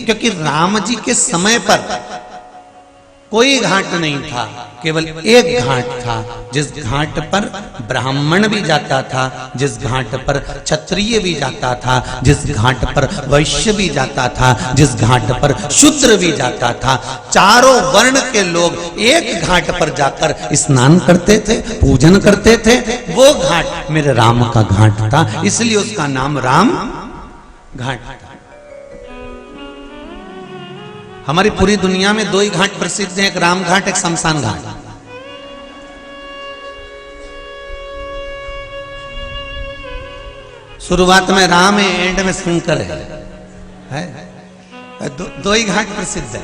क्योंकि राम जी के समय पर कोई घाट नहीं था, केवल एक घाट था, जिस घाट पर ब्राह्मण भी जाता था, जिस घाट पर क्षत्रिय भी जाता था, जिस घाट पर वैश्य भी जाता था, जिस घाट पर शूद्र भी जाता था। चारों वर्ण के लोग एक घाट पर जाकर स्नान करते थे, पूजन करते थे। वो घाट मेरे राम का घाट था, इसलिए उसका नाम राम घाट था। हमारी पूरी दुनिया में दो ही घाट प्रसिद्ध हैं, एक राम घाट, एक शमशान घाट। शुरुआत में राम है, एंड में शंकर है? दो ही घाट प्रसिद्ध है।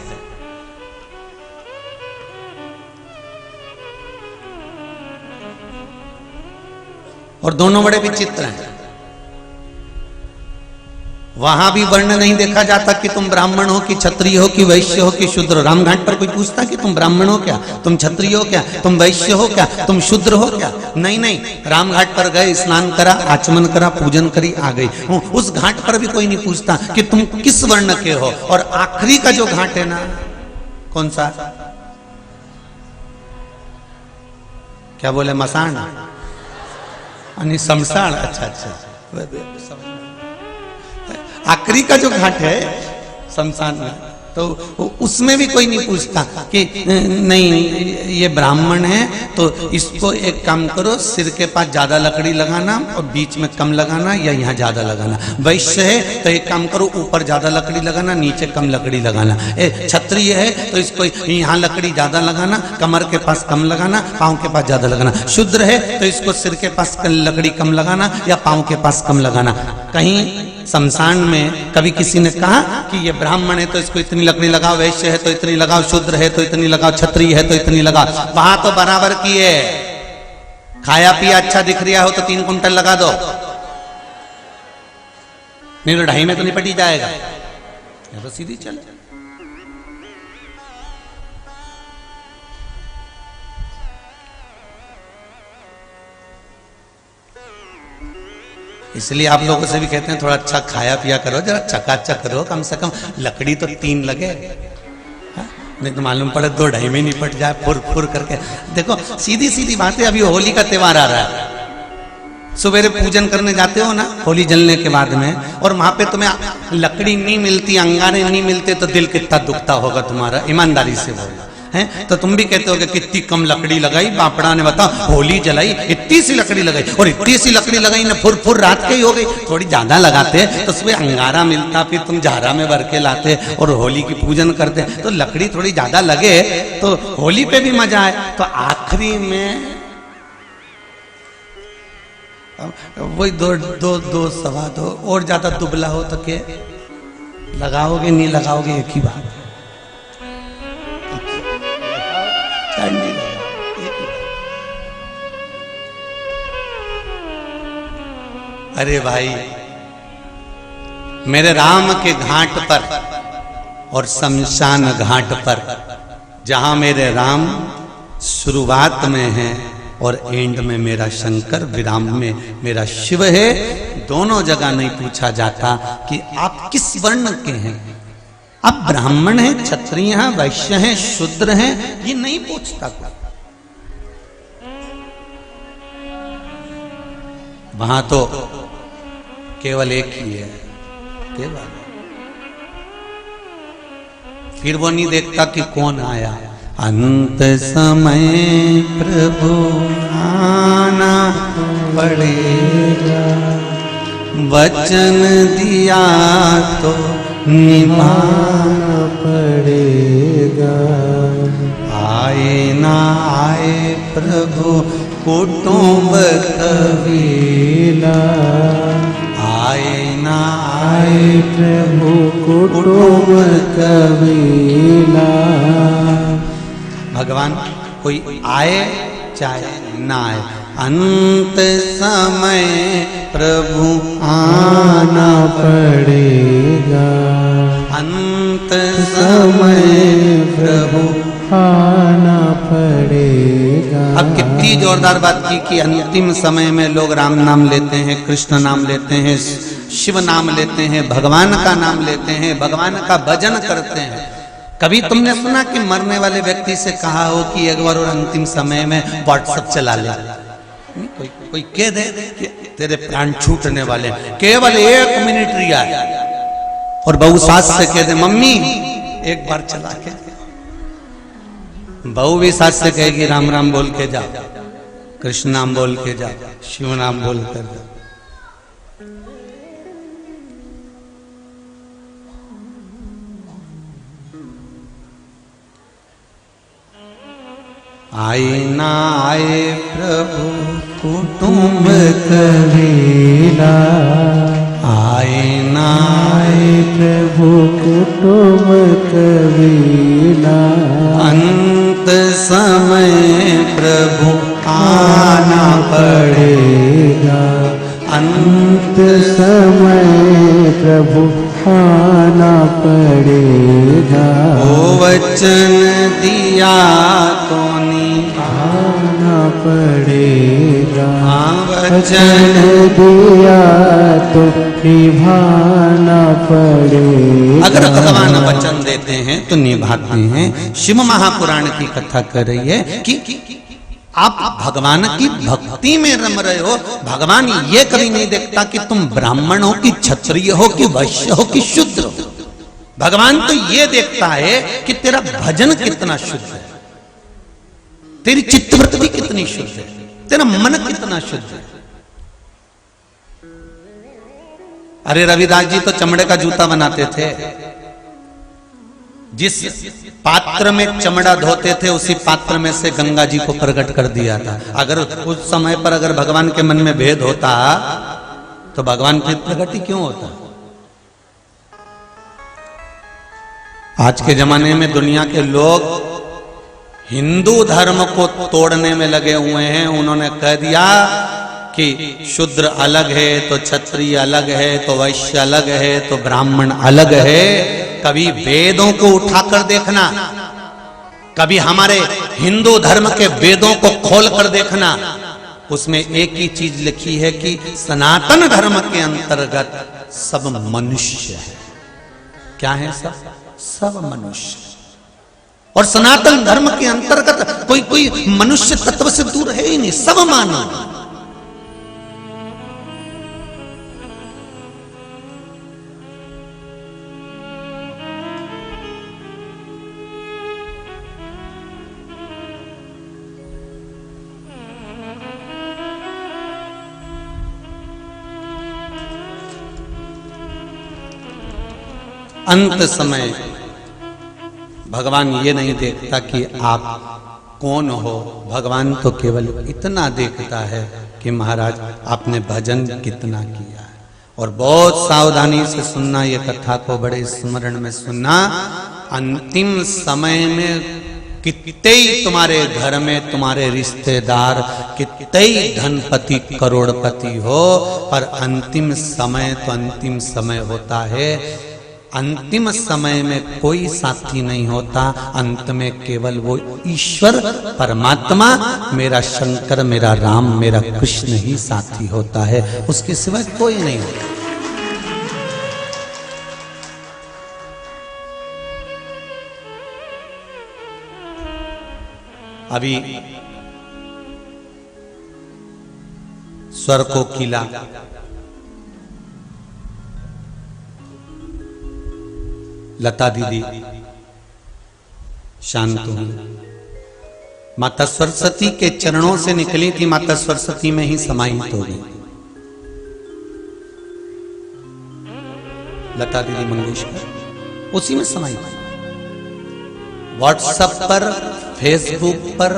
और दोनों बड़े विचित्र हैं। वहां भी वर्ण नहीं देखा जाता कि तुम ब्राह्मण हो कि क्षत्रिय हो कि वैश्य हो कि शूद्र। रामघाट पर कोई पूछता कि तुम ब्राह्मण हो क्या, तुम क्षत्रिय हो क्या, तुम वैश्य हो क्या, तुम शूद्र हो क्या? नहीं नहीं, रामघाट पर गए, स्नान करा, आचमन करा, पूजन करी, आ गई। उस घाट पर भी कोई नहीं पूछता कि तुम किस वर्ण के हो। और आखिरी का जो घाट है ना, कौन सा? क्या बोले? मसान यानी शमशान। अच्छा अच्छा, आखिरी का जो घाट है शमशान में, तो उसमें भी कोई नहीं पूछता कि नहीं ये ब्राह्मण है तो इसको एक काम करो, सिर के पास ज्यादा लकड़ी लगाना और बीच में कम लगाना, या यहाँ ज्यादा लगाना। वैश्य है तो एक काम करो, ऊपर ज्यादा लकड़ी लगाना, नीचे कम लकड़ी लगाना। क्षत्रिय है तो इसको यहाँ लकड़ी ज्यादा लगाना, कमर के पास कम लगाना, पाँव के पास ज्यादा लगाना। शूद्र है तो इसको सिर के पास लकड़ी कम लगाना या पाँव के पास कम लगाना। कहीं शमशान में कभी किसी ने कहा कि ये ब्राह्मण है तो इसको इतनी लकड़ी लगाओ, वैश्य है तो इतनी लगाओ, शूद्र है तो इतनी लगाओ, क्षत्रिय है तो इतनी लगाओ? वहां तो बराबर की है। खाया पिया अच्छा दिख रहा हो तो 3 कुंटल लगा दो, नहीं तो 2.5 में तो निपट ही जाएगा। तो सीधी चल। इसलिए आप लोगों से भी कहते हैं थोड़ा अच्छा खाया पिया करो, जरा चकाचक करो, कम से कम लकड़ी तो 3 लगे। नहीं तो मालूम पड़े 2-2.5 में निपट जाए फुर फुर करके। देखो सीधी सीधी बातें। अभी होली का त्योहार आ रहा है, सवेरे पूजन करने जाते हो ना होली जलने के बाद में, और वहां पे तुम्हें लकड़ी नहीं मिलती, अंगारे नहीं मिलते, तो दिल कितना दुखता होगा तुम्हारा? ईमानदारी से बोलो हैं। तो तुम भी कहते हो कि कितनी कम लकड़ी लगाई, बापड़ा ने बताओ होली जलाई, इतनी सी लकड़ी लगाई, और इतनी सी लकड़ी लगाई ना फुर फुर रात के ही हो गई। थोड़ी ज्यादा लगाते तो उसमें अंगारा मिलता, फिर तुम झारा में भर के लाते और होली की पूजन करते, तो लकड़ी थोड़ी ज्यादा लगे तो होली पे भी मजा आए। तो आखिरी में वही दो सवा दो, और ज्यादा दुबला हो तो के लगाओगे, नहीं लगाओगे एक ही बात। अरे भाई, मेरे राम के घाट पर और शमशान घाट पर, जहां मेरे राम शुरुआत में है और एंड में मेरा शंकर, विराम में मेरा शिव है, दोनों जगह नहीं पूछा जाता कि आप किस वर्ण के हैं, आप ब्राह्मण हैं, क्षत्रिय हैं, वैश्य हैं, शूद्र हैं, ये नहीं पूछता। वहां तो केवल एक ही है, केवल। फिर वो नहीं देखता कि कौन आया। अंत समय प्रभु आना पड़ेगा, वचन दिया तो निभाना पड़ेगा। आए ना आए प्रभु कुटुंब कबीला, आए ना आए प्रभु कुटुंब कबीला। भगवान कोई आए चाहे ना आए, अंत समय प्रभु आना पड़ेगा, अंत समय प्रभु आना पड़ेगा। अब कितनी जोरदार बात की कि अंतिम समय में लोग राम नाम लेते हैं, कृष्ण नाम लेते हैं, शिव नाम लेते हैं, भगवान का नाम लेते हैं, भगवान का भजन करते हैं। कभी तुमने सुना कि मरने वाले व्यक्ति से कहा हो कि एक बार और अंतिम समय में व्हाट्सएप चला ले? कोई कह दे कि तेरे प्राण छूटने वाले, केवल 1 मिनट रिया है, और बहू सास से कह दे मम्मी एक बार चला के। बहू भी सास से कहेगी राम राम बोल के जा, कृष्ण नाम बोल के जा, शिव नाम बोल कर जा। आए ना आए प्रभु कुटुंब कबीला, आए ना आए प्रभु कुटुंब कबीला, अंत समय प्रभु आना पड़ेगा, अंत समय प्रभु आना पड़ेगा। ओ वचन दिया तो निभाना पड़ेगा, वचन दिया तो निभाना पड़ेगा। अगर भगवान वचन देते हैं तो निभाते हैं। शिव महापुराण की कथा कर रही है कि आप भगवान की भक्ति में रम रहे हो। भगवान ये कभी नहीं देखता कि तुम ब्राह्मण हो कि क्षत्रिय हो कि वैश्य हो कि शूद्र हो। भगवान तो ये देखता है कि तेरा भजन कितना शुद्ध है, तेरी चित्तवृत्ति कितनी शुद्ध है, तेरा मन कितना शुद्ध है। अरे रविदास जी तो चमड़े का जूता बनाते थे। जिस पात्र में चमड़ा धोते थे उसी पात्र में से गंगा जी को प्रकट कर दिया था। अगर उस समय पर अगर भगवान के मन में भेद होता तो भगवान फिर प्रकट ही क्यों होता? आज के जमाने में दुनिया के लोग हिंदू धर्म को तोड़ने में लगे हुए हैं। उन्होंने कह दिया कि शूद्र अलग है तो क्षत्रिय अलग है तो वैश्य अलग है तो ब्राह्मण अलग है। कभी वेदों को उठाकर देखना, कभी हमारे हिंदू धर्म के वेदों को खोलकर देखना, उसमें एक ही चीज लिखी है कि सनातन धर्म के अंतर्गत सब मनुष्य है। क्या है? सब मनुष्य। और सनातन धर्म के अंतर्गत कोई मनुष्य तत्व से दूर है ही नहीं, सब मानव। अंत समय भगवान ये नहीं देखता कि आप कौन हो। भगवान तो केवल इतना देखता है कि महाराज आपने भजन कितना किया है। और बहुत सावधानी से सुनना, ये कथा को बड़े स्मरण में सुनना। अंतिम समय में कितने ही तुम्हारे घर में तुम्हारे रिश्तेदार, कितने ही धनपति करोड़पति हो, पर अंतिम समय तो अंतिम समय होता है। अंतिम समय में कोई साथी नहीं होता। अंत में केवल वो ईश्वर परमात्मा, मेरा शंकर, मेरा राम, मेरा कृष्ण ही साथी होता है। उसके सिवाय कोई नहीं होता। अभी स्वर को किला लता दीदी शांत हुई। माता सरस्वती के चरणों से निकली थी, माता सरस्वती में ही समाहित हो गई। लता दीदी मंगेशकर उसी में समाहित हुई। व्हाट्सएप पर, फेसबुक पर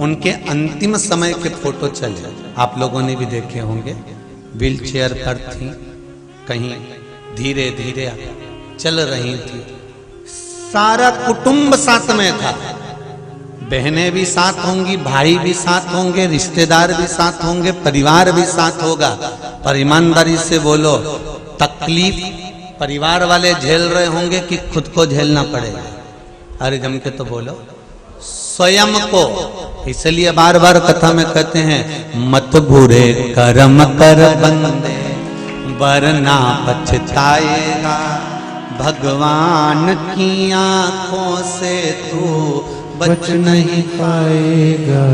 उनके अंतिम समय के फोटो चले, आप लोगों ने भी देखे होंगे। व्हील चेयर पर थी, कहीं धीरे धीरे चल रही थी। सारा कुटुंब साथ में था। बहनें भी साथ होंगी, भाई भी साथ होंगे, रिश्तेदार भी साथ होंगे, परिवार भी साथ होगा। पर ईमानदारी से बोलो, तकलीफ परिवार वाले झेल रहे होंगे कि खुद को झेलना पड़ेगा? अरे जम के तो बोलो। स्वयं को। इसलिए बार बार कथा में कहते हैं मत बुरे कर्म कर बंदे वरना पछताएगा, भगवान की आंखों से तू बच नहीं पाएगा,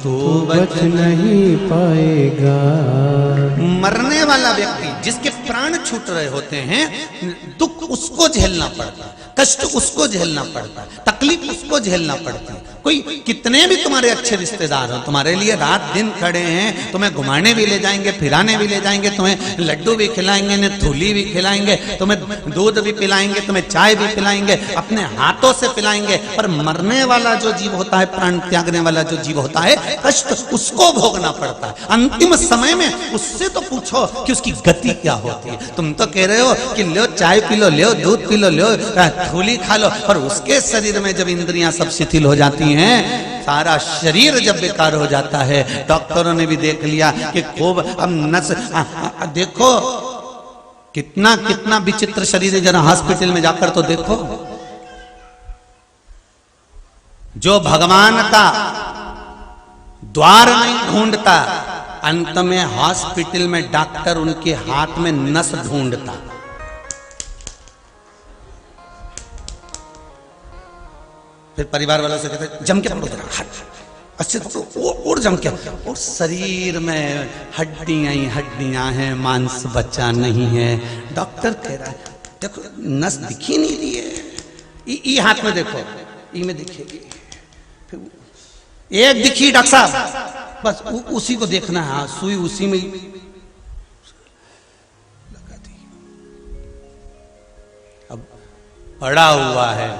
तू बच नहीं पाएगा। मरने वाला व्यक्ति जिसके प्राण छूट रहे होते हैं, दुख उसको झेलना पड़ता है, कष्ट उसको झेलना पड़ता है, तकलीफ उसको झेलना पड़ती है। कोई कितने भी तुम्हारे अच्छे रिश्तेदार हो, तुम्हारे लिए रात दिन खड़े हैं, तुम्हें घुमाने भी ले जाएंगे, फिराने भी ले जाएंगे, तुम्हें लड्डू भी खिलाएंगे, ने थूली भी खिलाएंगे, तुम्हें दूध भी पिलाएंगे, तुम्हें चाय भी पिलाएंगे, अपने हाथों से पिलाएंगे। पर मरने वाला जो जीव होता है, प्राण त्यागने वाला जो जीव होता है, कष्ट उसको भोगना पड़ता है। अंतिम समय में उससे तो पूछो कि उसकी गति क्या होती है। तुम तो कह रहे हो कि लो चाय पी लो, लो दूध पी लो, लो थूली खा लो, पर उसके शरीर में जब इंद्रियां सब शिथिल हो जाती हैं, सारा शरीर जब बेकार हो जाता है, डॉक्टरों ने भी देख लिया कि खूब अब नस देखो कितना कितना विचित्र शरीर है। जरा हॉस्पिटल में जाकर तो देखो, जो भगवान का द्वार नहीं ढूंढता, अंत में हॉस्पिटल में डॉक्टर उनके हाथ में नस ढूंढता। फिर परिवार वालों से कहते जम के पकड़ो जरा, अच्छे पकड़ो और जम के। और शरीर में हड्डियां ही हड्डियां हैं, मांस बचा नहीं है। डॉक्टर कह रहा है देखो नस दिखी नहीं रही है, ई हाथ में देखो, ई में दिखेगी, एक दिखी डॉक्टर साहब, बस उसी को देखना है, सुई उसी में लगा दी। अब पड़ा हुआ है,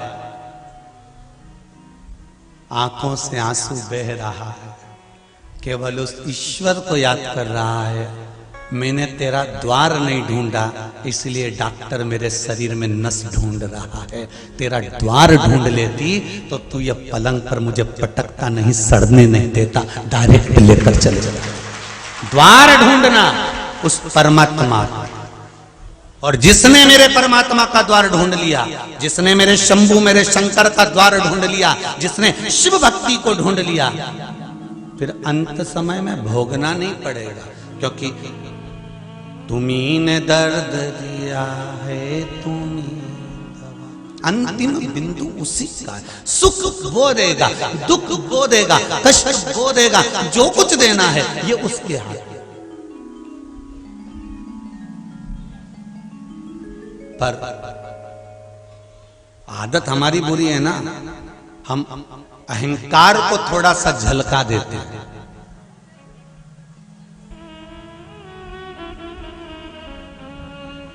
आंखों से आंसू बह रहा है, केवल उस ईश्वर को याद कर रहा है, मैंने तेरा द्वार नहीं ढूंढा इसलिए डॉक्टर मेरे शरीर में नस ढूंढ रहा है। तेरा द्वार ढूंढ लेती तो तू ये पलंग पर मुझे पटकता नहीं, सड़ने नहीं देता, डायरेक्ट लेकर चले जाता। द्वार ढूंढना उस परमात्मा, और जिसने मेरे परमात्मा का द्वार ढूंढ लिया, जिसने मेरे शंभु मेरे शंकर का द्वार ढूंढ लिया, जिसने शिव भक्ति को ढूंढ लिया, फिर अंत समय में भोगना नहीं पड़ेगा, क्योंकि तुम्ही ने दर्द दिया है, तुम्ही दवा। अंतिम बिंदु उसी का है। सुख वो देगा, दुख वो देगा, कष्ट वो देगा, जो कुछ देना है ये उसके हाथ। पर आदत हमारी बुरी है ना, हम अहंकार को थोड़ा सा झलका देते हैं।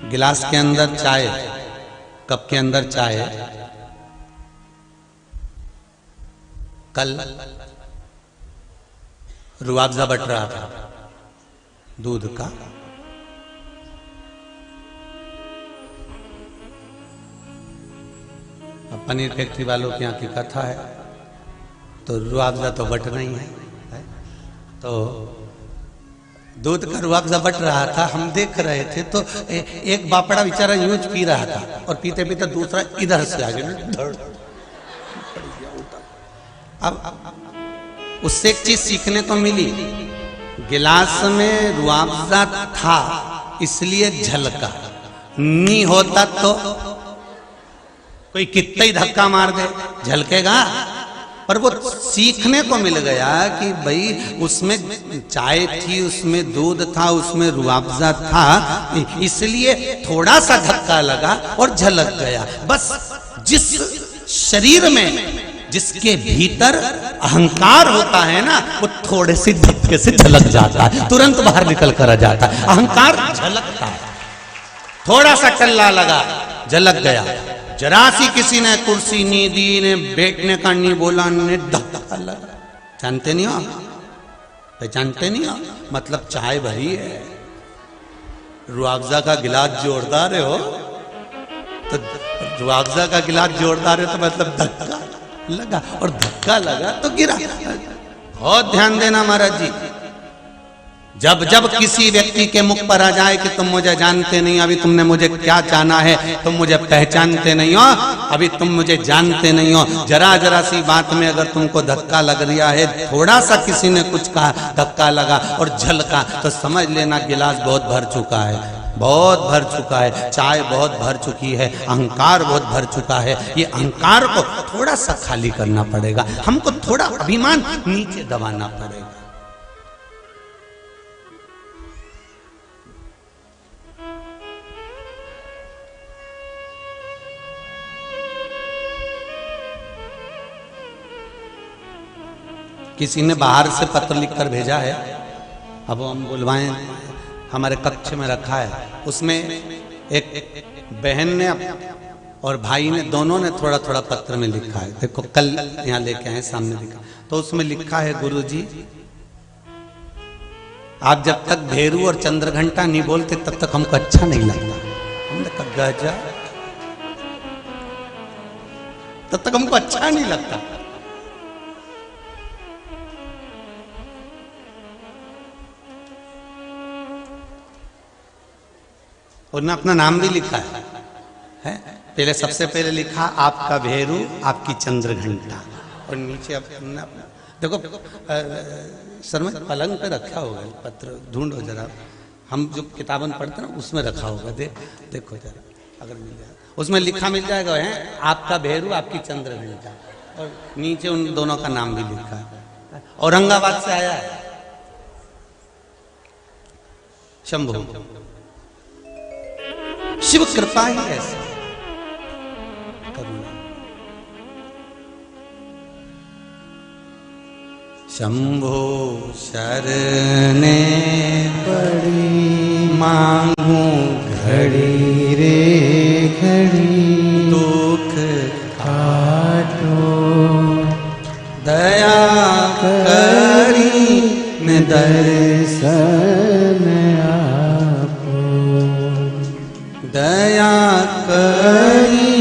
गिलास के अंदर चाय, कप के अंदर चाय, कल रुआवजा बट रहा था दूध का, अब पनीर फैक्ट्री वालों के यहाँ की कथा है, तो रुआवजा तो बट नहीं है, तो दूध का रुआवजा बट रहा था, हम देख रहे थे। तो एक बापड़ा बेचारा यूं पी रहा था, और पीते पीते दूसरा इधर से आ गया। अब उससे एक चीज सीखने को मिली, गिलास में रुआवजा था इसलिए झलका, नहीं होता तो कोई कितना ही धक्का मार दे झलकेगा। पर वो सीखने को मिल गया कि भाई उसमें चाय थी, उसमें दूध था, उसमें रुआवजा था, इसलिए थोड़ा सा धक्का लगा और झलक गया। बस जिस शरीर में जिसके भीतर अहंकार होता है ना, वो थोड़े से धक्के से झलक जाता है, तुरंत बाहर निकल कर आ जाता है। अहंकार झलकता है, थोड़ा सा टल्ला लगा झलक गया। जरा सी किसी ने कुर्सी नहीं दी, ने बैठने का नहीं बोला, ने धक्का लगा। जानते नहीं हो, पहचानते नहीं हो, मतलब चाय भरी है, रुआवजा का गिलास जोरदार है हो, तो रुआवजा का गिलास जोरदार है तो मतलब धक्का लगा, और धक्का लगा तो गिरा। बहुत ध्यान देना महाराज जी, जब जब किसी व्यक्ति के मुख पर आ जाए कि तुम मुझे जानते नहीं, अभी तुमने मुझे क्या जाना है, तुम मुझे पहचानते नहीं हो, अभी तुम मुझे जानते नहीं हो, जरा जरा सी बात में अगर तुमको धक्का लग रहा है, थोड़ा सा किसी ने कुछ कहा, धक्का लगा और झलका, तो समझ लेना गिलास बहुत भर चुका है, बहुत भर चुका है, चाय बहुत भर चुकी है, अहंकार बहुत भर चुका है। ये अहंकार को थोड़ा सा खाली करना पड़ेगा, हमको थोड़ा अभिमान नीचे दबाना पड़ेगा। किसी ने बाहर से पत्र लिखकर भेजा है, अब हम बुलवाएं, हमारे कक्ष में रखा है। उसमें एक बहन ने और भाई ने, दोनों ने थोड़ा थोड़ा पत्र में लिखा है। देखो कल यहाँ लेके आए, सामने दिखा, तो उसमें लिखा है, गुरुजी आप जब तक भेरू और चंद्रघंटा नहीं बोलते तब तक हमको अच्छा नहीं लगता। हमने कहा गजा, तब तक हमको अच्छा नहीं लगता। उन्होंने अपना नाम भी लिखा है? पहले सबसे पहले लिखा आपका भेरू, आपकी चंद्रघंटा, और नीचे अपना देखो सर में पलंग पे रखा होगा पत्र, ढूंढो जरा, हम जो किताबन पढ़ते ना उसमें रखा होगा, देखो जरा अगर मिल जाए, उसमें लिखा मिल जाएगा है आपका भेरू, आपकी चंद्रघंटा, और नीचे उन दोनों का नाम भी लिखा है। औरंगाबाद से आया है शंभू, शिव कृपा ही ऐसी करुणा। शंभो शरणे पड़ी, मांगू घड़ी रे घड़ी, दुख काटो दया करी में दर्शन आपो, दया करी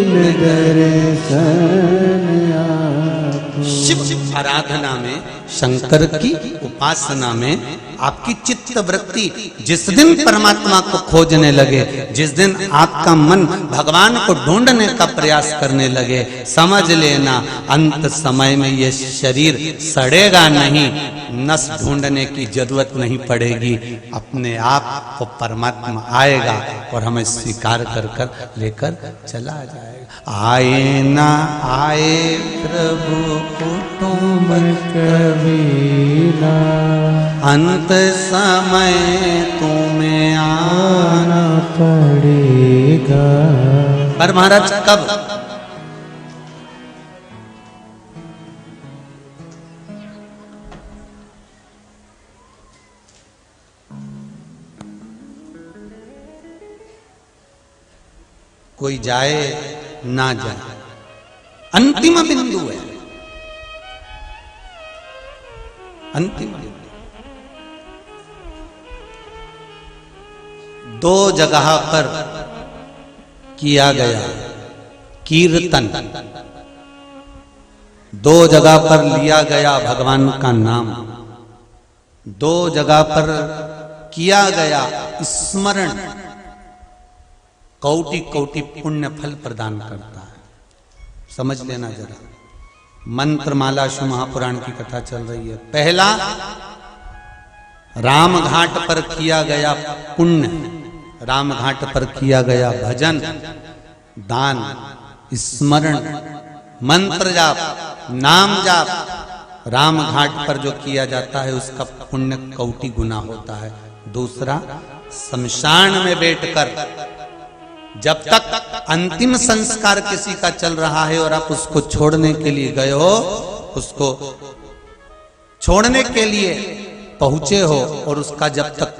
में दर्शन आपो। शिव आराधना में, शंकर की उपासना में आपकी चित्त वृत्ति जिस दिन परमात्मा को खोजने लगे, जिस दिन आपका मन भगवान को ढूंढने का प्रयास करने लगे, समझ लेना अंत समय में ये शरीर सड़ेगा नहीं, नस ढूंढने की जरूरत नहीं पड़ेगी, अपने आप को परमात्मा आएगा और हमें स्वीकार कर कर लेकर चला जाएगा। आए ना आए प्रभु कुटुंब कबीरा, अंत समय तुम्हें आना पड़ेगा। पर महाराज कब? कोई जाए ना जाए, अंतिम बिंदु है, अंतिम बिंदु। दो जगह पर किया गया कीर्तन, दो जगह पर लिया गया भगवान का नाम, दो जगह पर किया गया स्मरण, कोटि कोटि पुण्य फल प्रदान करता है। समझ लेना जरा। मंत्रमाला शिव महापुराण की कथा चल रही है। पहला राम घाट पर किया गया पुण्य, राम घाट पर किया गया भजन, दान, स्मरण, मंत्र जाप, नाम जाप, राम घाट पर जो किया जाता है उसका पुण्य कोटि गुना होता है। दूसरा, शमशान में बैठकर जब तक अंतिम संस्कार किसी का चल रहा है और आप उसको छोड़ने के लिए गए हो, उसको छोड़ने के लिए पहुंचे हो और उसका जब तक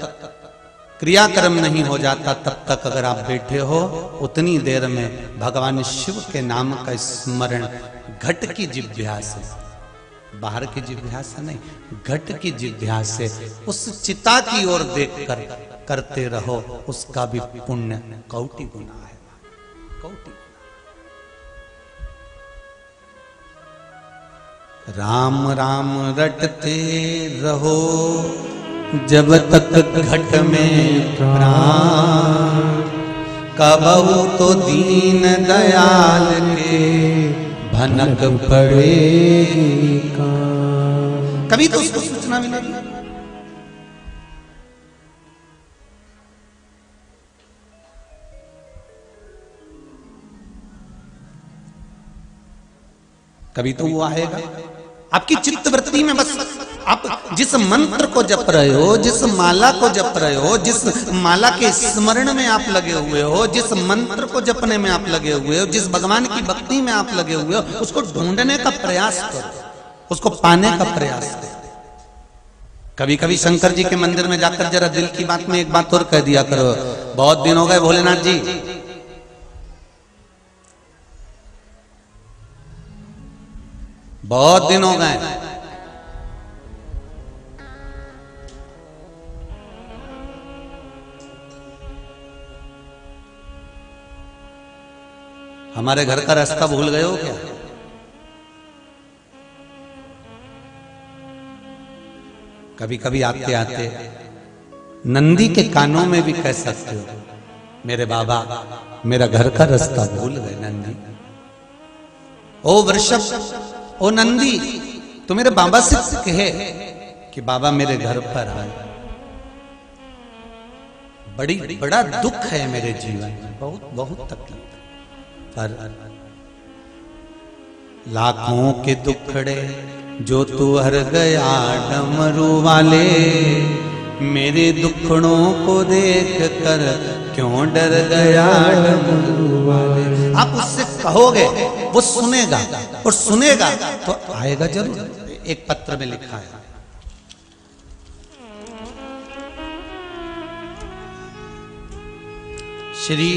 क्रियाक्रम नहीं हो जाता तब तक अगर आप बैठे हो, उतनी देर में भगवान शिव के नाम का स्मरण घट की जिह्वा से, बाहर की जिह्वा से नहीं, घट की जिह्वा से उस चिता की ओर देखकर करते रहो, उसका भी पुण्य कोटि गुना है, कोटि। राम राम रटते रहो, जब तक घट में प्राण, कबहू तो दीन दयाल के भनक पड़ेगी कान। कभी तो उसको सूचना मिलेगी। कभी तो वो आएगा। आपकी चित्त वृत्ति में बस आप जिस मंत्र को जप रहे हो, जिस माला को जप रहे हो, जिस माला के स्मरण में आप लगे हुए हो, जिस मंत्र को जपने में आप लगे हुए हो, जिस भगवान की भक्ति में आप लगे हुए हो, उसको ढूंढने का प्रयास करो, उसको पाने का प्रयास करो। कभी कभी शंकर जी के मंदिर में जाकर जरा दिल की बात में एक बात और कह दिया करो, बहुत दिन हो गए भोलेनाथ जी, बहुत दिन हो गए, हमारे घर का रास्ता भूल गए हो क्या? कभी कभी आते आते नंदी के कानों में भी कह सकते हो, मेरे बाबा मेरा घर का रास्ता भूल गए नंदी। ओ वृषभ, ओ नंदी, तो मेरे बाबा से कहे कि बाबा मेरे घर पर आए, बड़ा दुख है मेरे जीवन में, बहुत तकलीफ, पर लाखों के दुखड़े जो तू हर गया डमरू वाले, मेरे दुखड़ों को देख कर क्यों डर गया डमरू वाले। आप उससे कहोगे, वो सुनेगा, और सुनेगा तो आएगा जरूर। एक पत्र में लिखा है, श्री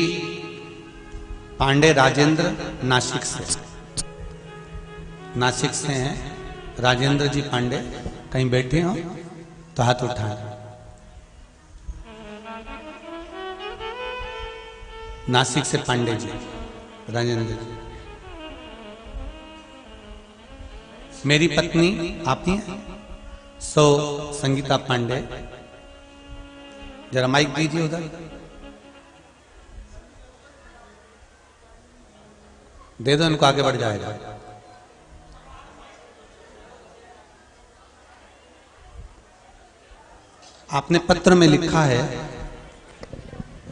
पांडे राजेंद्र नासिक से हैं, राजेंद्र जी पांडे, कहीं बैठे हो तो हाथ उठाएं। नासिक से पांडे जी, राजेंद्र जी। मेरी पत्नी आप ही हैं, सो संगीता पांडे, जरा माइक दीजिए उधर, दे दो इनको, आगे बढ़ जाएगा। आपने पत्र में लिखा है,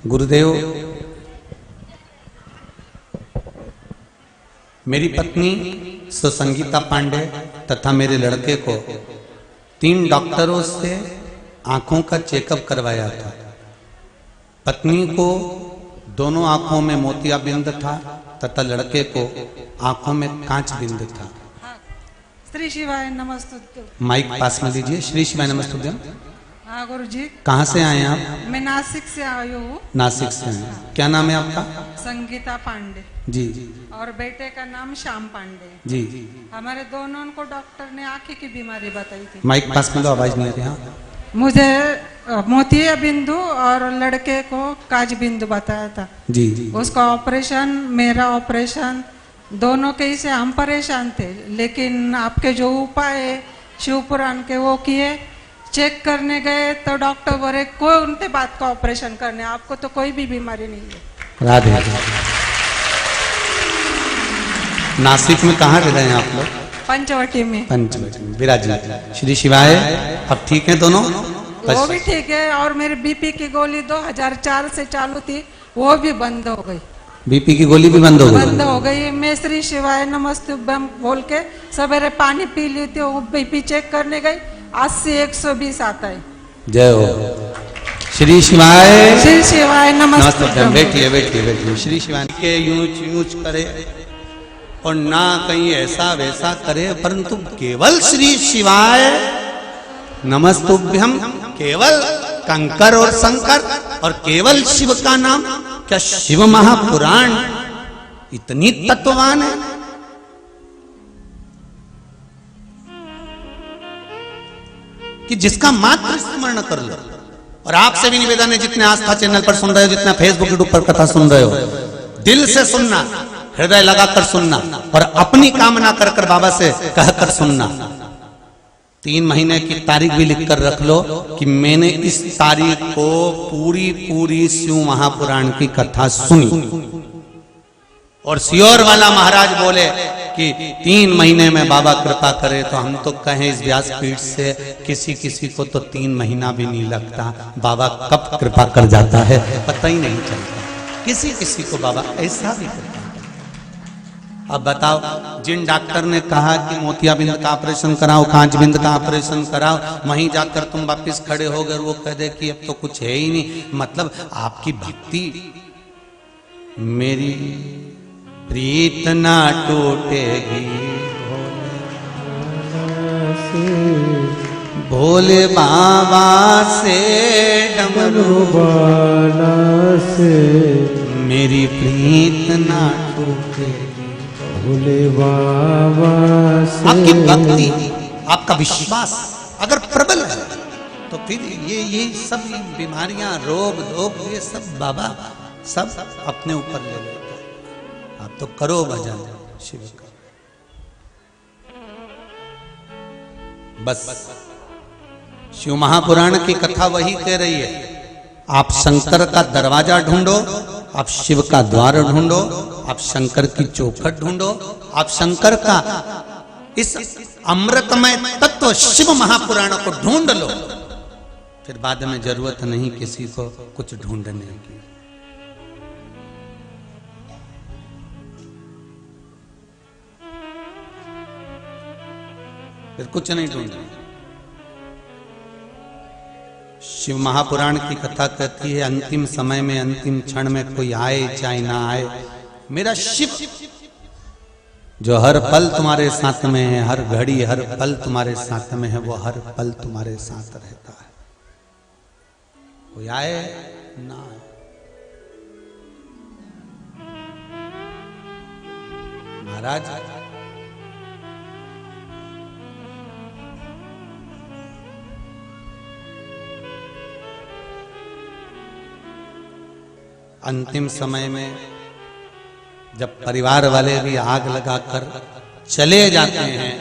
गुरुदेव मेरी पत्नी सुसंगीता पांडे तथा मेरे लड़के को 3 डॉक्टरों से आंखों का चेकअप करवाया था। पत्नी को दोनों आंखों में मोतियाबिंद था तथा लड़के को आंखों में कांच बिंद था। श्री शिवाय नमस्तुभ्यं। माइक पास में लीजिए। श्री शिवाय नमस्तुभ्यं। हाँ गुरु जी। कहाँ से आए हैं आप? मैं नासिक से आई हूँ। नासिक से आए। क्या नाम है आपका? संगीता पांडे जी। और बेटे का नाम श्याम पांडे जी। हमारे दोनों को डॉक्टर ने आँखी की बीमारी बताई थी। माइक पास में लो, आवाज नहीं आ रही। हाँ, मुझे मोतिया बिंदु और लड़के को काज बिंदु बताया था जी। उसका ऑपरेशन, मेरा ऑपरेशन, दोनों के से हम परेशान थे, लेकिन आपके जो उपाय शिव पुराण के वो किए। चेक करने गए तो डॉक्टर बोले कोई उनके बात का ऑपरेशन करने, आपको तो कोई भी बीमारी नहीं है। राधे। नासिक में कहाँ रह रहे हैं आप लोग? पंचवटी में। पंचवटी में विराजित। श्री शिवाय। अब ठीक है दोनों? वो भी ठीक है, और मेरे बीपी की गोली 2004 से चालू थी, वो भी बंद हो गई। बीपी की गोली भी बंद हो गई। मैं श्री शिवाय नमस्तुभ्यं बोल के सवेरे पानी पी ली थी, वो बीपी चेक करने गई, 80-120 आता है। जय हो। श्री शिवाय। श्री शिवाय नमस्तुभ्यं। बैठिए बैठिए बैठिए। श्री शिवाय के यूंच यूंच करे और ना कहीं ऐसा वैसा करे, परंतु केवल श्री शिवाय नमस्तुभ्यं, केवल कंकर और शंकर और केवल शिव का नाम। क्या शिव महापुराण इतनी तत्ववान है? कि जिसका मात्र स्मरण कर लो। और आपसे भी निवेदन है, जितने आस्था चैनल पर सुन रहे हो, जितना फेसबुक यूट्यूब पर कथा सुन रहे हो, दिल से सुनना, हृदय लगाकर सुनना और अपनी कामना कर बाबा से कहकर सुनना। 3 महीने की तारीख भी लिख कर रख लो कि मैंने इस तारीख को पूरी शिव महापुराण की कथा सुनी। और सियोर वाला महाराज बोले कि 3 महीने में बाबा कृपा करे, तो हम तो कहें इस व्यासपीठ से किसी को तो 3 महीना भी नहीं लगता, बाबा कब कृपा कर जाता है पता ही नहीं चलता। किसी को बाबा ऐसा भी करता है। अब बताओ, जिन डॉक्टर ने कहा कि मोतियाबिंद का ऑपरेशन कराओ, कांचबिंद का ऑपरेशन कराओ, वहीं जाकर तुम वापिस खड़े हो गए, वो कह दे कि अब तो कुछ है ही नहीं। मतलब आपकी भक्ति, मेरी प्रीत ना टूटेगी भोले बाबा से, डमरू बाला से, मेरी प्रीत ना टूटेगी भोले बाबा से। आपकी भक्ति, आपका विश्वास अगर प्रबल है तो फिर ये सब बीमारियां, रोग धोग, ये सब बाबा सब अपने ऊपर ले लेते। आप तो करो भजन शिव का। बस शिव महापुराण की कथा वही कह रही है, आप शंकर का दरवाजा ढूंढो, आप शिव का द्वार ढूंढो, आप शंकर की चौखट ढूंढो, आप शंकर का इस अमृतमय तत्व शिव महापुराण को ढूंढ लो, फिर बाद में जरूरत नहीं किसी को कुछ ढूंढने की। फिर कुछ नहीं ढूंढना। शिव महापुराण की कथा कहती है, अंतिम समय में, अंतिम क्षण में कोई आए चाहे ना आए, मेरा शिव जो हर पल तुम्हारे साथ में है, हर घड़ी हर पल तुम्हारे साथ में है, वो हर पल तुम्हारे साथ रहता है। कोई आए ना आए, महाराज अंतिम समय में जब परिवार वाले भी आग लगाकर चले जाते हैं,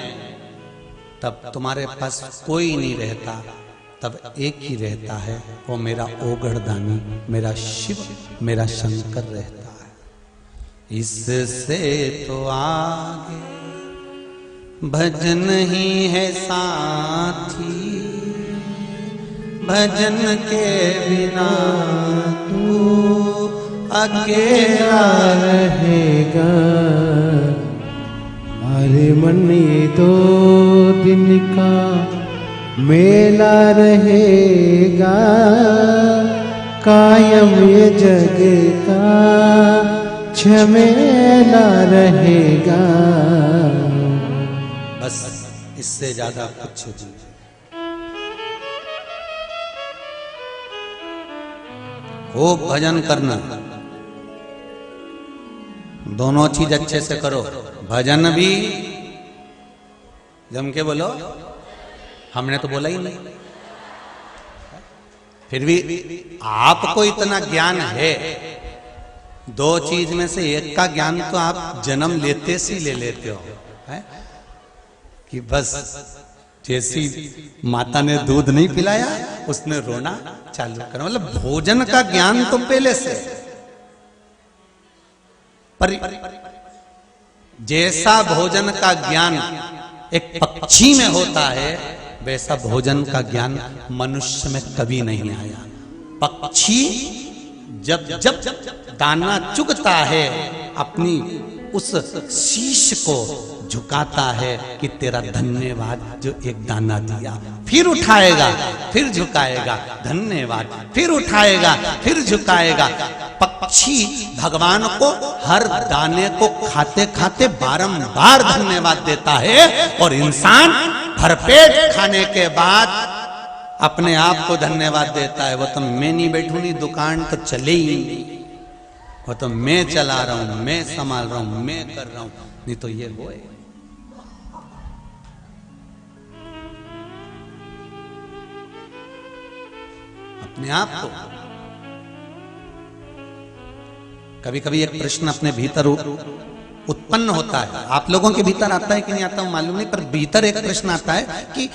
तब तुम्हारे पास कोई नहीं रहता, तब एक ही रहता है, वो मेरा ओगढ़दानी, मेरा शिव, मेरा शंकर रहता है। इससे तो आगे भजन ही है साथी, भजन के बिना तू अकेला रहेगा। हमारे मन ये 2 दिन का मेला रहेगा, कायम ये जग का झमेला रहेगा। बस इससे ज्यादा कुछ नहीं। खूब भजन करना, दोनों चीज अच्छे से करो, भजन भी, जम के बोलो, हमने तो बोला ही नहीं, फिर भी आपको इतना ज्ञान है, 2 चीज में से एक का ज्ञान तो आप जन्म लेते से ले लेते हो, है? कि बस जैसी माता ने दूध नहीं पिलाया उसने रोना चालू करा, मतलब भोजन का ज्ञान तो पहले से, पर जैसा भोजन का ज्ञान एक पक्षी में होता है, वैसा भोजन का ज्ञान मनुष्य में कभी नहीं आया। पक्षी जब जब दाना चुगता है, अपनी उस शीश को झुकाता है कि तेरा धन्यवाद जो एक दाना दिया, फिर उठाएगा, फिर झुकाएगा, धन्यवाद, फिर उठाएगा, फिर झुकाएगा। पक्षी भगवान को हर दाने को खाते खाते बारंबार धन्यवाद देता है, और इंसान भरपेट खाने के बाद अपने आप को धन्यवाद देता है। वो तो मैं नहीं बैठूंगी, दुकान तो चले ही नहीं, वो तो मैं चला रहा हूं, मैं संभाल रहा हूं, मैं कर रहा हूं, नहीं तो ये वो है। अपने आप को कभी कभी एक प्रश्न अपने भीतर उत्पन्न होता है। आप लोगों के भीतर आता है कि नहीं आता मालूम नहीं, पर भीतर एक प्रश्न आता है कि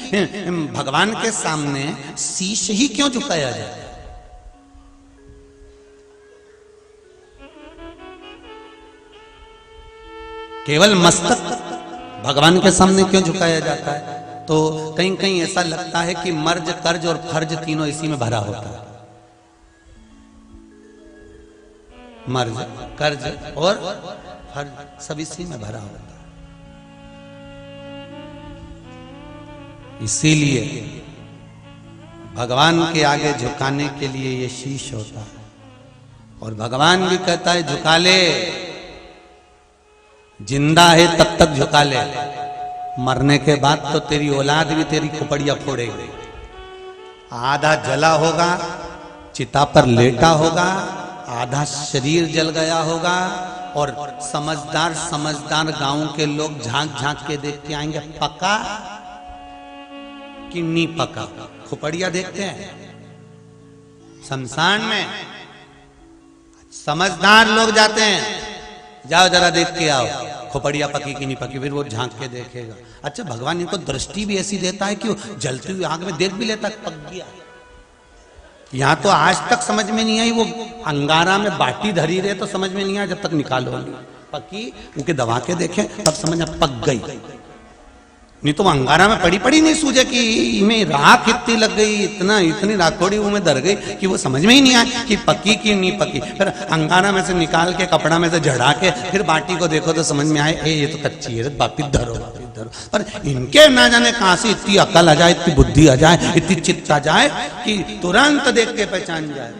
भगवान के सामने शीश ही क्यों झुकाया जाए? केवल मस्तक भगवान के सामने क्यों झुकाया जाता है? तो कहीं कहीं ऐसा लगता है कि मर्ज, कर्ज और फर्ज तीनों इसी में भरा होता है। मर्ज, कर्ज और फर्ज सब इसी में भरा होता है। इसीलिए भगवान के आगे झुकाने के लिए ये शीश होता है। और भगवान भी कहता है झुका ले, जिंदा है तब तक झुका ले, मरने के बाद तो तेरी औलाद भी तेरी खोपड़िया फोड़ेगी। आधा जला होगा, चिता पर लेटा होगा, आधा शरीर जल गया होगा, और समझदार समझदार गांव के लोग झांक झांक के देखते आएंगे पका कि नहीं पका। खोपड़िया देखते हैं शमशान में, समझदार लोग जाते हैं, जाओ जरा देख के आओ खोपड़िया पकी कि नहीं पकी, फिर वो झांक के देखेगा। अच्छा, भगवान इनको दृष्टि भी ऐसी देता है कि वो जलती हुई आग में देख भी लेता पक गया। यहां तो आज तक समझ में नहीं आई, वो अंगारा में बाटी धरी रहे तो समझ में नहीं आया, जब तक निकालो पकी उनके दबा के देखे तब समझ में पक गई। नहीं तो अंगारा में पड़ी पड़ी नहीं सूझे कि इनमें राख इतनी लग गई, इतनी राखोड़ी वो में दर गई कि वो समझ में ही नहीं आया कि पकी कि नहीं पकी। फिर अंगारा में से निकाल के कपड़ा में से झड़ा के फिर बाटी को देखो तो समझ में आए ये तो कच्ची है, वापिस धरो। पर इनके ना जाने कहां से इतनी अकल आ जाए, इतनी बुद्धि आ जाए, इतनी चित्त आ जाए कि तुरंत देख के पहचान जाए।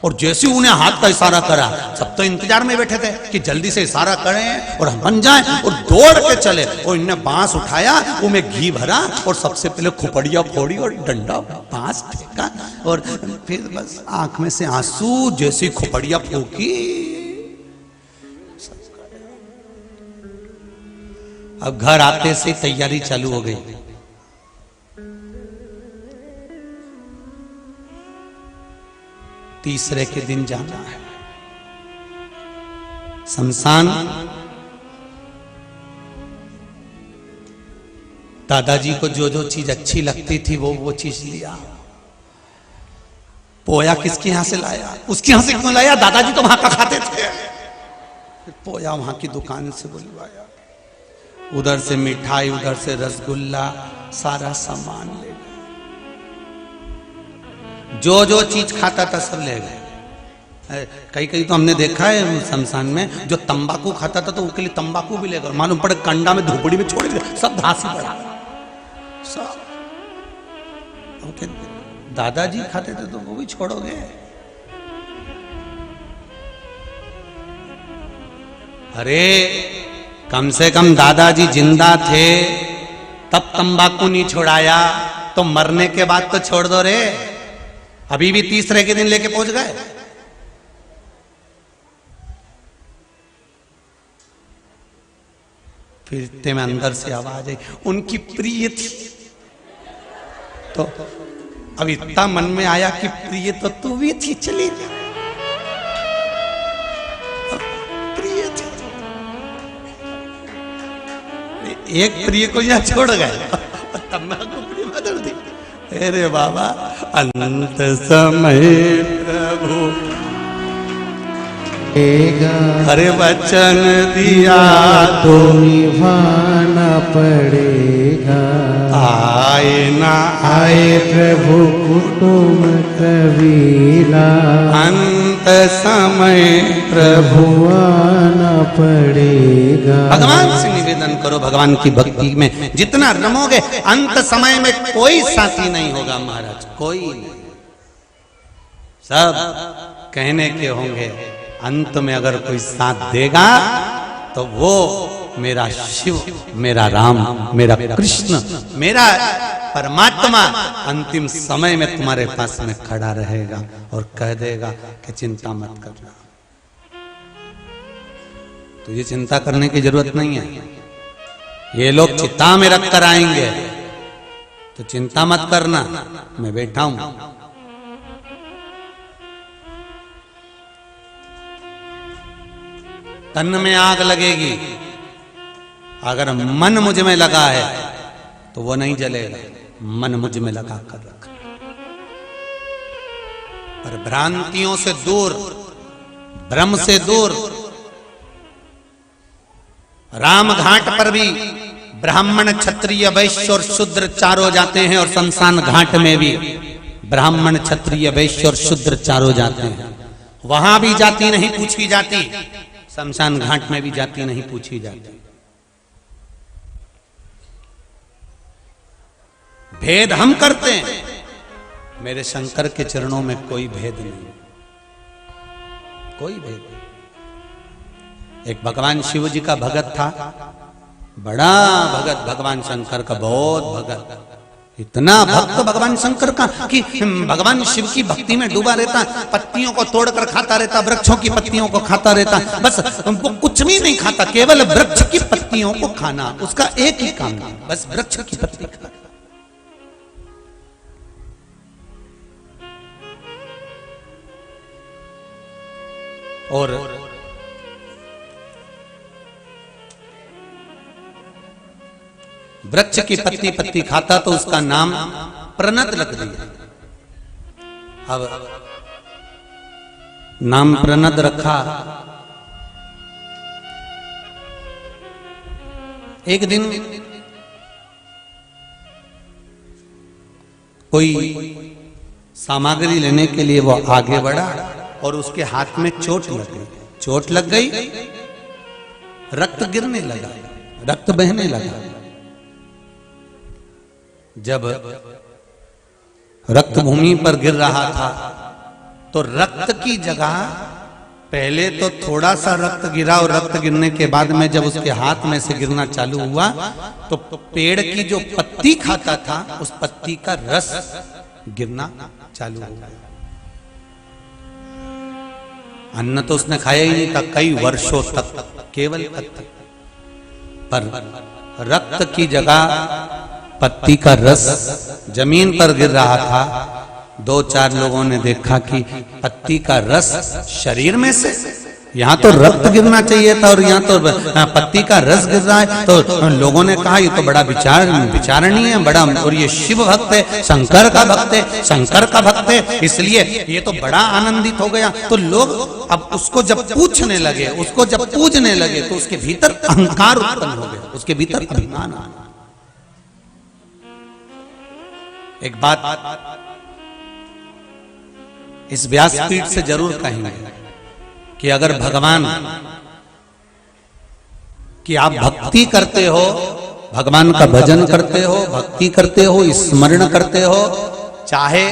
और जैसे उन्हें हाथ का इशारा करा, सब तो इंतजार में बैठे थे कि जल्दी से इशारा करें और हम बन जाएं, और दौड़ के चले। और इन्हें बांस उठाया, वो में घी भरा और सबसे पहले खोपड़िया फोड़ी और डंडा बांस फेंका, और फिर बस आंख में से आंसू, जैसी खोपड़िया फूकी। अब घर आते से तैयारी चालू हो गई। तीसरे के दिन जाना है शमशान। दादाजी को जो जो चीज अच्छी लगती थी वो चीज लिया। पोया किसके यहां से लाया? उसके यहां से क्यों लाया? दादाजी तो वहां का खाते थे। फिर पोया वहां की दुकान से बुलवाया, उधर से मिठाई, उधर से रसगुल्ला, सारा सामान ले गए। जो जो चीज खाता था सब ले गए। कई कई तो हमने देखा है शमशान में, जो तंबाकू खाता था तो उसके लिए तंबाकू भी ले गए। मालूम पड़े कंडा में धूपड़ी में छोड़ दिया, सब धासी पड़ा सब। दादाजी खाते थे तो वो भी छोड़ोगे? अरे कम से कम दादाजी जिंदा थे तब तंबाकू नहीं छोड़ाया, तो मरने के बाद तो छोड़ दो रे। अभी भी तीसरे के दिन लेके पहुंच गए। फिर इतने में अंदर से आवाज आई, उनकी प्रिय थी। तो अब इतना मन में आया कि प्रिय तो तू भी थी, चली जा। प्रिय थी, एक प्रिय को यहां छोड़ गए, तंबाकू प्रिय बदल दी। अरे बाबा, अंत समय प्रभु हरे वचन दिया तो निभाना पड़ेगा। आए ना आए प्रभु कुटुंब कबीला, अंत समय प्रभु आना पड़ेगा। भगवान से निवेदन करो, भगवान की भक्ति में जितना रमोगे अंत समय में कोई साथी नहीं होगा महाराज, कोई नहीं। सब कहने के होंगे, अंत में अगर कोई साथ देगा तो वो मेरा शिव, मेरा राम, मेरा कृष्ण, मेरा परमात्मा अंतिम समय में तुम्हारे पास में खड़ा रहेगा और कह देगा कि चिंता मत करना। तो ये चिंता करने की जरूरत नहीं है। ये लोग चिता में रख कर आएंगे तो चिंता मत करना, मैं बैठा हूं। तन में आग लगेगी, अगर मन मुझ में लगा है तो वो नहीं जलेगा। मन मुझ में लगा कर रखा, पर भ्रांतियों से दूर, भ्रम से दूर। राम घाट पर भी ब्राह्मण, क्षत्रिय, वैश्य और शूद्र चारों जाते हैं, और शमशान घाट में भी ब्राह्मण, क्षत्रिय, वैश्य और शूद्र चारों जाते हैं। वहां भी जाति नहीं पूछी जाती, शमशान घाट में भी जाति नहीं पूछी जाती। भेद हम करते हैं, मेरे शंकर के चरणों में कोई भेद नहीं, कोई भेद नहीं। एक भगवान शिव जी का भगत था, बड़ा भगत भगवान शंकर का, बहुत भगत, इतना भक्त भगवान शंकर का कि भगवान शिव की भक्ति में डूबा रहता, पत्तियों को तोड़कर खाता रहता, वृक्षों की पत्तियों को खाता रहता, बस वो कुछ भी नहीं खाता, केवल वृक्ष की पत्तियों को खाना उसका एक ही काम था, बस वृक्ष की पत्ती खाना। और वृक्ष की पत्ती पत्ती खाता तो उसका नाम प्रणत रख दिया। अब नाम प्रणत रखा। एक दिन कोई सामग्री लेने के लिए वो आगे बढ़ा और उसके हाथ में चोट लग गई। चोट लग गई, रक्त गिरने लगा, रक्त बहने लगा। जब रक्त भूमि पर गिर रहा था तो रक्त की जगह पहले तो थोड़ा सा रक्त गिरा, और रक्त गिरने के बाद में जब उसके हाथ में से गिरना चालू हुआ तो पेड़ की जो पत्ती खाता था उस पत्ती का रस गिरना चालू हो गया। अन्न तो उसने खाया ही नहीं था कई वर्षों तक, केवल पत्ती, पर रक्त की जगह पत्ती का रस जमीन पर गिर रहा था। दो चार लोगों ने देखा कि पत्ती का रस शरीर में से, यहाँ तो रक्त गिरना चाहिए था और यहाँ तो पत्ती का रस गिर रहा है। तो लोगों ने कहा ये तो बड़ा विचारणीय है, बड़ा, और ये शिव भक्त है, शंकर का भक्त है, शंकर का भक्त है, इसलिए ये तो बड़ा आनंदित हो गया। तो लोग अब उसको जब पूछने लगे, उसको जब पूजने लगे तो उसके भीतर अहंकार उत्पन्न हो गया, उसके भीतर अभिमान आ गया। एक बात इस व्यासपीठ से जरूर कहेंगे कि अगर भगवान की आप भक्ति करते हो, भगवान का भजन करते हो, भक्ति करते हो, स्मरण करते हो, चाहे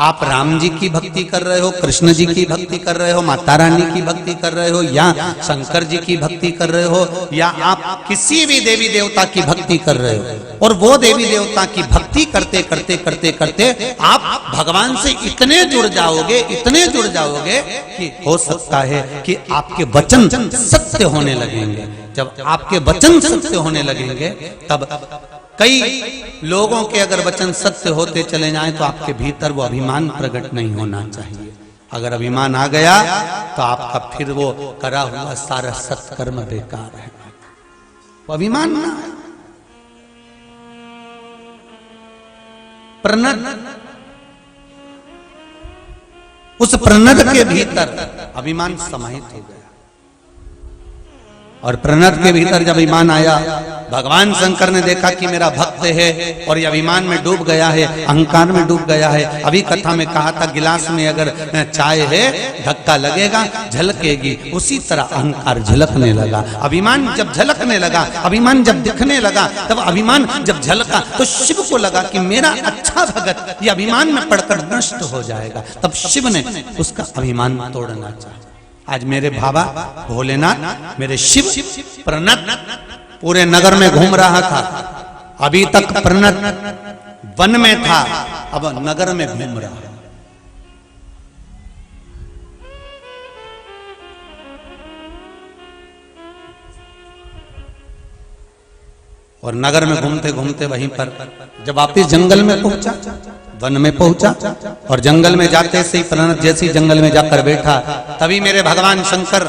आप राम जी की भक्ति कर रहे हो, कृष्ण जी की भक्ति कर रहे हो, माता रानी की भक्ति कर रहे हो, या शंकर जी की भक्ति कर रहे हो, या आप किसी भी देवी देवता की भक्ति कर रहे हो, और वो देवी देवता की भक्ति करते करते करते करते आप भगवान से इतने जुड़ जाओगे, इतने जुड़ जाओगे कि हो सकता है कि आपके वचन सत्य होने लगेंगे। जब आपके वचन सत्य होने लगेंगे तब कई लोगों के अगर वचन सत्य होते चले जाएं तो आपके भीतर वो अभिमान प्रकट नहीं होना चाहिए। अगर अभिमान आ गया तो आपका फिर वो करा हुआ सारा सत्कर्म बेकार है। वो अभिमान ना है। प्रणत, उस प्रणत के भीतर अभिमान समाहित हो गया, और प्रणत के भीतर जब अभिमान आया, भगवान शंकर ने देखा कि मेरा भक्त है और ये अभिमान में डूब गया है, अहंकार में डूब गया है। अभी कथा में कहा था गिलास में अगर चाय है धक्का लगेगा झलकेगी, उसी तरह अहंकार झलकने लगा। अभिमान जब झलकने लगा, अभिमान जब दिखने लगा, तब अभिमान जब झलका तो शिव को लगा कि मेरा अच्छा भगत ये अभिमान में पड़कर नष्ट हो जाएगा। तब शिव ने उसका अभिमान तोड़ना चाहा। आज मेरे बाबा भोलेनाथ, मेरे शिव प्रणत पूरे नगर में घूम रहा था। अभी तक प्रणत वन में था, अब नगर में घूम रहा है। और नगर में घूमते घूमते वहीं पर जब वापिस जंगल में पहुंचा, वन में पहुंचा, और जंगल में जाते से ही प्रणत जैसी जंगल में जाकर बैठा, तभी मेरे भगवान शंकर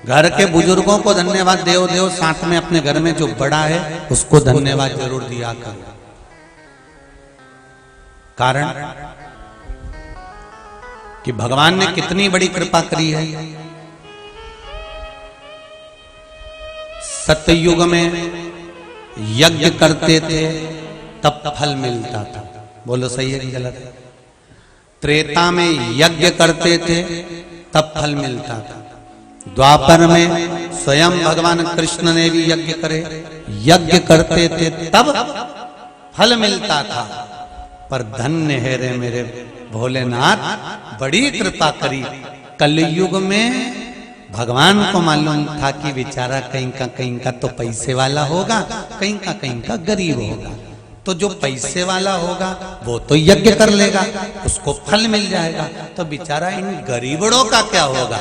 घर के बुजुर्गों को धन्यवाद देव देव, साथ में अपने घर में जो बड़ा है उसको धन्यवाद जरूर दिया करो। कारण कि भगवान ने कितनी बड़ी कृपा करी है। सतयुग में यज्ञ करते थे तब फल मिलता था। बोलो सही है कि गलत है? त्रेता में यज्ञ करते थे तब फल मिलता था। द्वापर में स्वयं भगवान कृष्ण ने भी यज्ञ करे, यज्ञ करते थे तब फल मिलता था। पर धन्य है रे मेरे भोलेनाथ, बड़ी कृपा करी। कलयुग में भगवान को मालूम था कि बेचारा कहीं का तो पैसे वाला होगा, कहीं का गरीब होगा। तो जो पैसे वाला होगा वो तो यज्ञ कर लेगा, उसको फल मिल जाएगा। तो बेचारा इन गरीबड़ों का क्या होगा?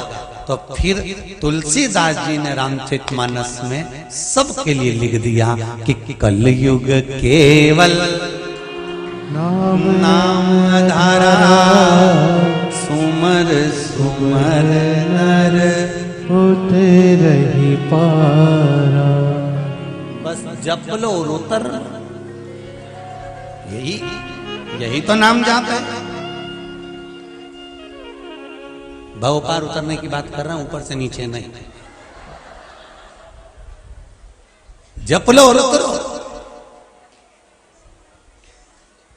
तो फिर तुलसीदास जी ने रामचरितमानस में सबके लिए लिख दिया कि कलयुग केवल नाम नाम आधारा, सुमर सुमर नर होते रही पारा। बस जप लो और उतर, यही तो नाम जाप है। भव पार उतरने की बात कर रहा हूं, ऊपर से नीचे नहीं। जप लो और उतरो।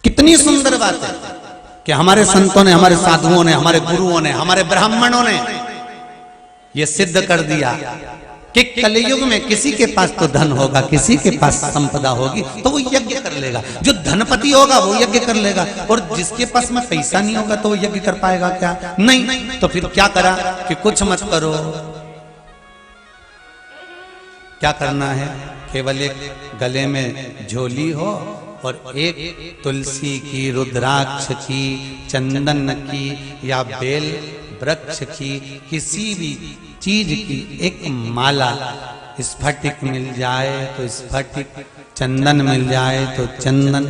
कितनी सुंदर बात है कि हमारे संतों ने, हमारे साधुओं ने, हमारे गुरुओं ने, हमारे ब्राह्मणों ने यह सिद्ध कर दिया कि कलयुग में किसी के पास तो धन होगा, किसी के पास संपदा होगी तो वो यज्ञ कर लेगा। जो धनपति होगा वो यज्ञ कर लेगा, और जिसके पास में पैसा नहीं होगा तो वो यज्ञ कर पाएगा क्या? नहीं। तो फिर क्या करा कि कुछ मत करो। क्या करना है? केवल एक गले में झोली हो और एक तुलसी की, रुद्राक्ष की, चंदन की या बेल वृक्ष की, किसी भी चीज की एक माला, स्फटिक मिल जाए तो स्फटिक, चंदन मिल जाए तो चंदन,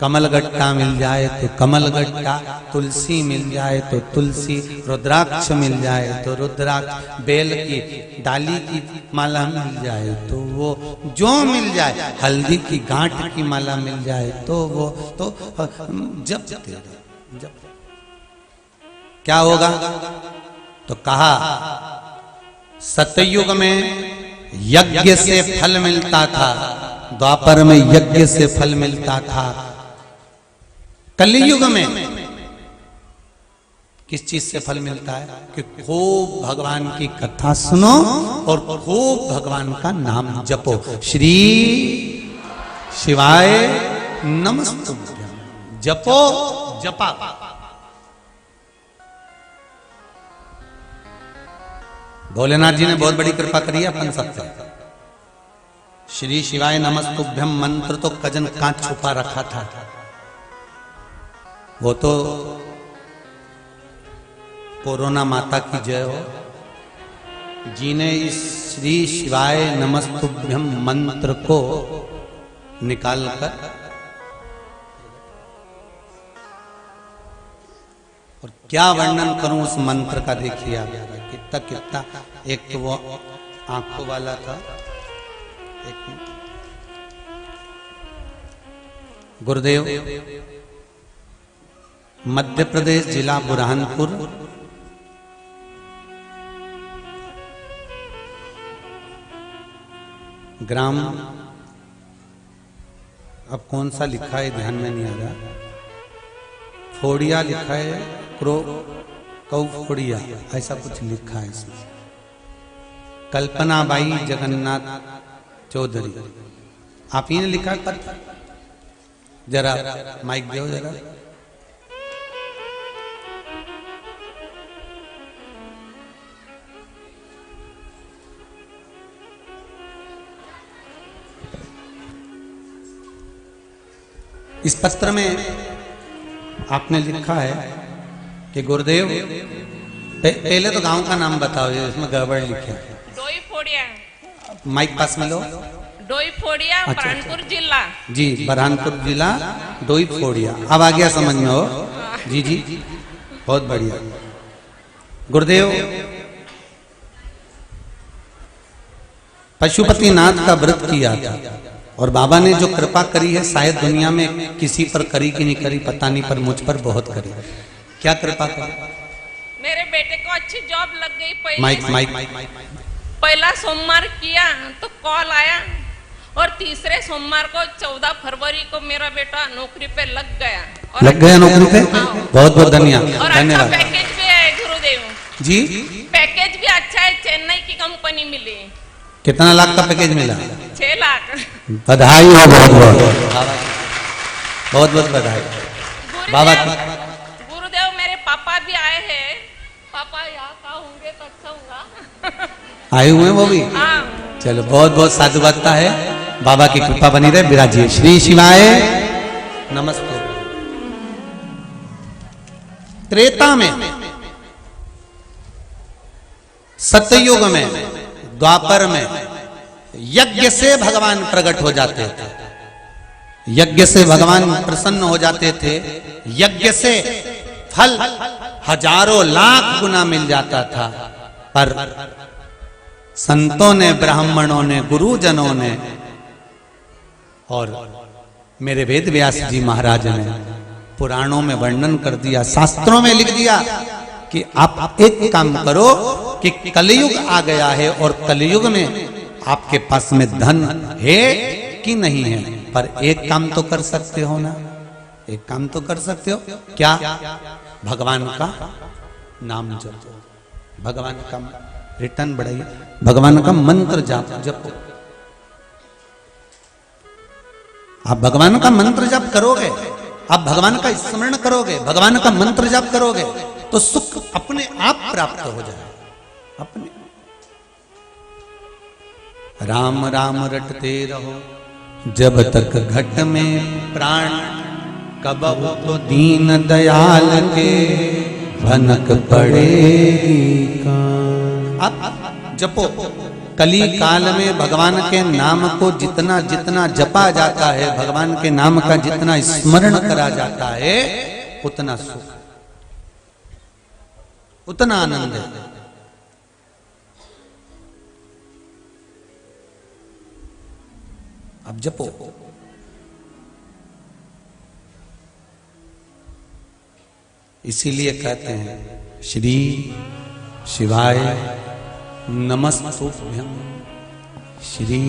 कमलगट्टा मिल जाए तो कमलगट्टा, तुलसी मिल जाए तो तुलसी, रुद्राक्ष मिल जाए तो रुद्राक्ष, बेल की डाली की माला मिल जाए तो वो, जो मिल जाए, हल्दी की गांठ की माला मिल जाए तो वो, तो जब क्या होगा? तो कहा सतयुग में यज्ञ से फल मिलता था, द्वापर में यज्ञ से फल मिलता था। कलयुग में किस चीज से फल मिलता है? कि खूब भगवान की कथा सुनो और खूब भगवान का नाम जपो। श्री शिवाय नमस्तुभ्यं, जपो, जपा। भोलेनाथ जी ने बहुत बड़ी कृपा करी है अपन सब पर। श्री शिवाय नमस्तुभ्यं मंत्र तो कजन कांच छुपा रखा था, वो तो कोरोना माता की जय हो जी ने इस श्री शिवाय नमस्तुभ्यं मंत्र को निकालकर, और क्या वर्णन करूं उस मंत्र का, देखिए आप कितना कितना। एक तो वो आंखों वाला था, एक गुरुदेव, मध्य प्रदेश जिला बुरहानपुर, ग्राम, अब कौन सा लिखा है ध्यान में नहीं आ रहा, फोड़िया लिखा है, फोड़िया ऐसा कुछ लिखा है इसमें। कल्पनाबाई जगन्नाथ चौधरी, आप ही ने लिखा है पत्र? जरा माइक दो जरा। इस पत्र में आपने लिखा है कि गुरुदेव, पहले तो गांव का नाम बताओ, इसमें गड़बड़ लिखे है। डोई फोड़िया, माइक पास में लो। डोई फोड़िया, बुरहानपुर जिला। जी, बुरहानपुर जिला, डोई फोड़िया। अब आ गया समझ में हो? जी जी, बहुत बढ़िया। गुरुदेव, पशुपतिनाथ का व्रत किया था और बाबा ने जो कृपा करी है शायद दुनिया में किसी पर करी कि नहीं करी पता नहीं, पर मुझ पर बहुत करी। क्या कृपा करी? मेरे बेटे को अच्छी जॉब लग गई। माइक पहला सोमवार किया तो कॉल आया और तीसरे सोमवार को 14 फरवरी को मेरा बेटा नौकरी पे लग गया। और लग गया नौकरी पे? बहुत बहुत और धन्यवाद। अच्छा पैकेज भी है गुरुदेव जी, पैकेज भी अच्छा है। चेन्नई की कंपनी मिली। कितना लाख का पैकेज मिला? 6 लाख। बधाई हो, बहुत बहुत बहुत बहुत बधाई बाबा की। गुरुदेव मेरे पापा भी आए हैं। पापा यहाँ का होंगे तो अच्छा होगा। आए हुए हैं वो भी? हाँ। चलो बहुत बहुत साधुवादता है, बाबा की कृपा बनी रहे, विराजिए। श्री शिवाय नमस्ते। त्रेता में, सत्ययुग में, द्वापर में यज्ञ से भगवान प्रकट हो जाते थे। यज्ञ से भगवान प्रसन्न हो जाते थे। यज्ञ से फल हजारों लाख गुना मिल जाता था। पर संतों ने, ब्राह्मणों ने, गुरुजनों ने और मेरे वेद व्यास जी महाराज ने पुराणों में वर्णन कर दिया, शास्त्रों में लिख दिया कि आप एक काम करो कि कलयुग आ गया है और कलयुग में आपके पास में धन है कि नहीं है, पर एक काम तो कर सकते हो ना। एक काम तो कर सकते हो। क्या? भगवान का नाम जपो, भगवान का रिटर्न बढ़ाइए, भगवान का मंत्र जपो। आप भगवान का मंत्र जप करोगे, आप भगवान का स्मरण करोगे, भगवान का मंत्र जप करोगे तो सुख अपने आप प्राप्त हो जाए। अपने राम राम रटते रहो जब तक घट में प्राण, कब तो दीन दयाल के भनक पड़ेगी कान। अब जपो। कली काल में भगवान के नाम को जितना जितना जपा जाता है, भगवान के नाम का जितना स्मरण करा जाता है, उतना सुख, उतना आनंद है। अब जपो। इसीलिए कहते हैं श्री शिवाय नमस्तुभ्यं, श्री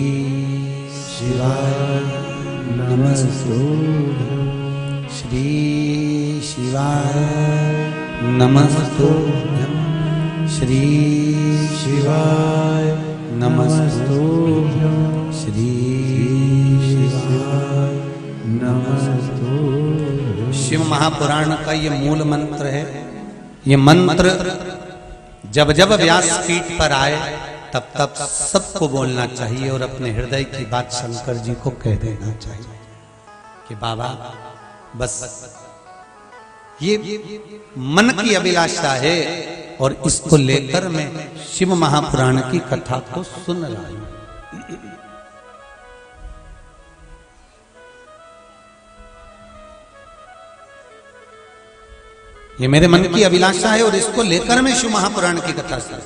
शिवाय नमस्तुभ्यं, श्री शिवाय नमस्तुभ्यं, श्री शिवाय नमस्तुभ्यं, श्री शिवाय नमस्तुभ्यं। शिव महापुराण का ये मूल मंत्र है। ये मंत्र जब जब व्यासपीठ पर आए तब तब सबको बोलना चाहिए और अपने हृदय की बात शंकर जी को कह देना चाहिए कि बाबा बस ये मन की अभिलाषा है और इसको लेकर मैं शिव महापुराण की कथा को सुन रहा हूं। ये मेरे मन की अभिलाषा है और इसको लेकर मैं शिव महापुराण की कथा सुन।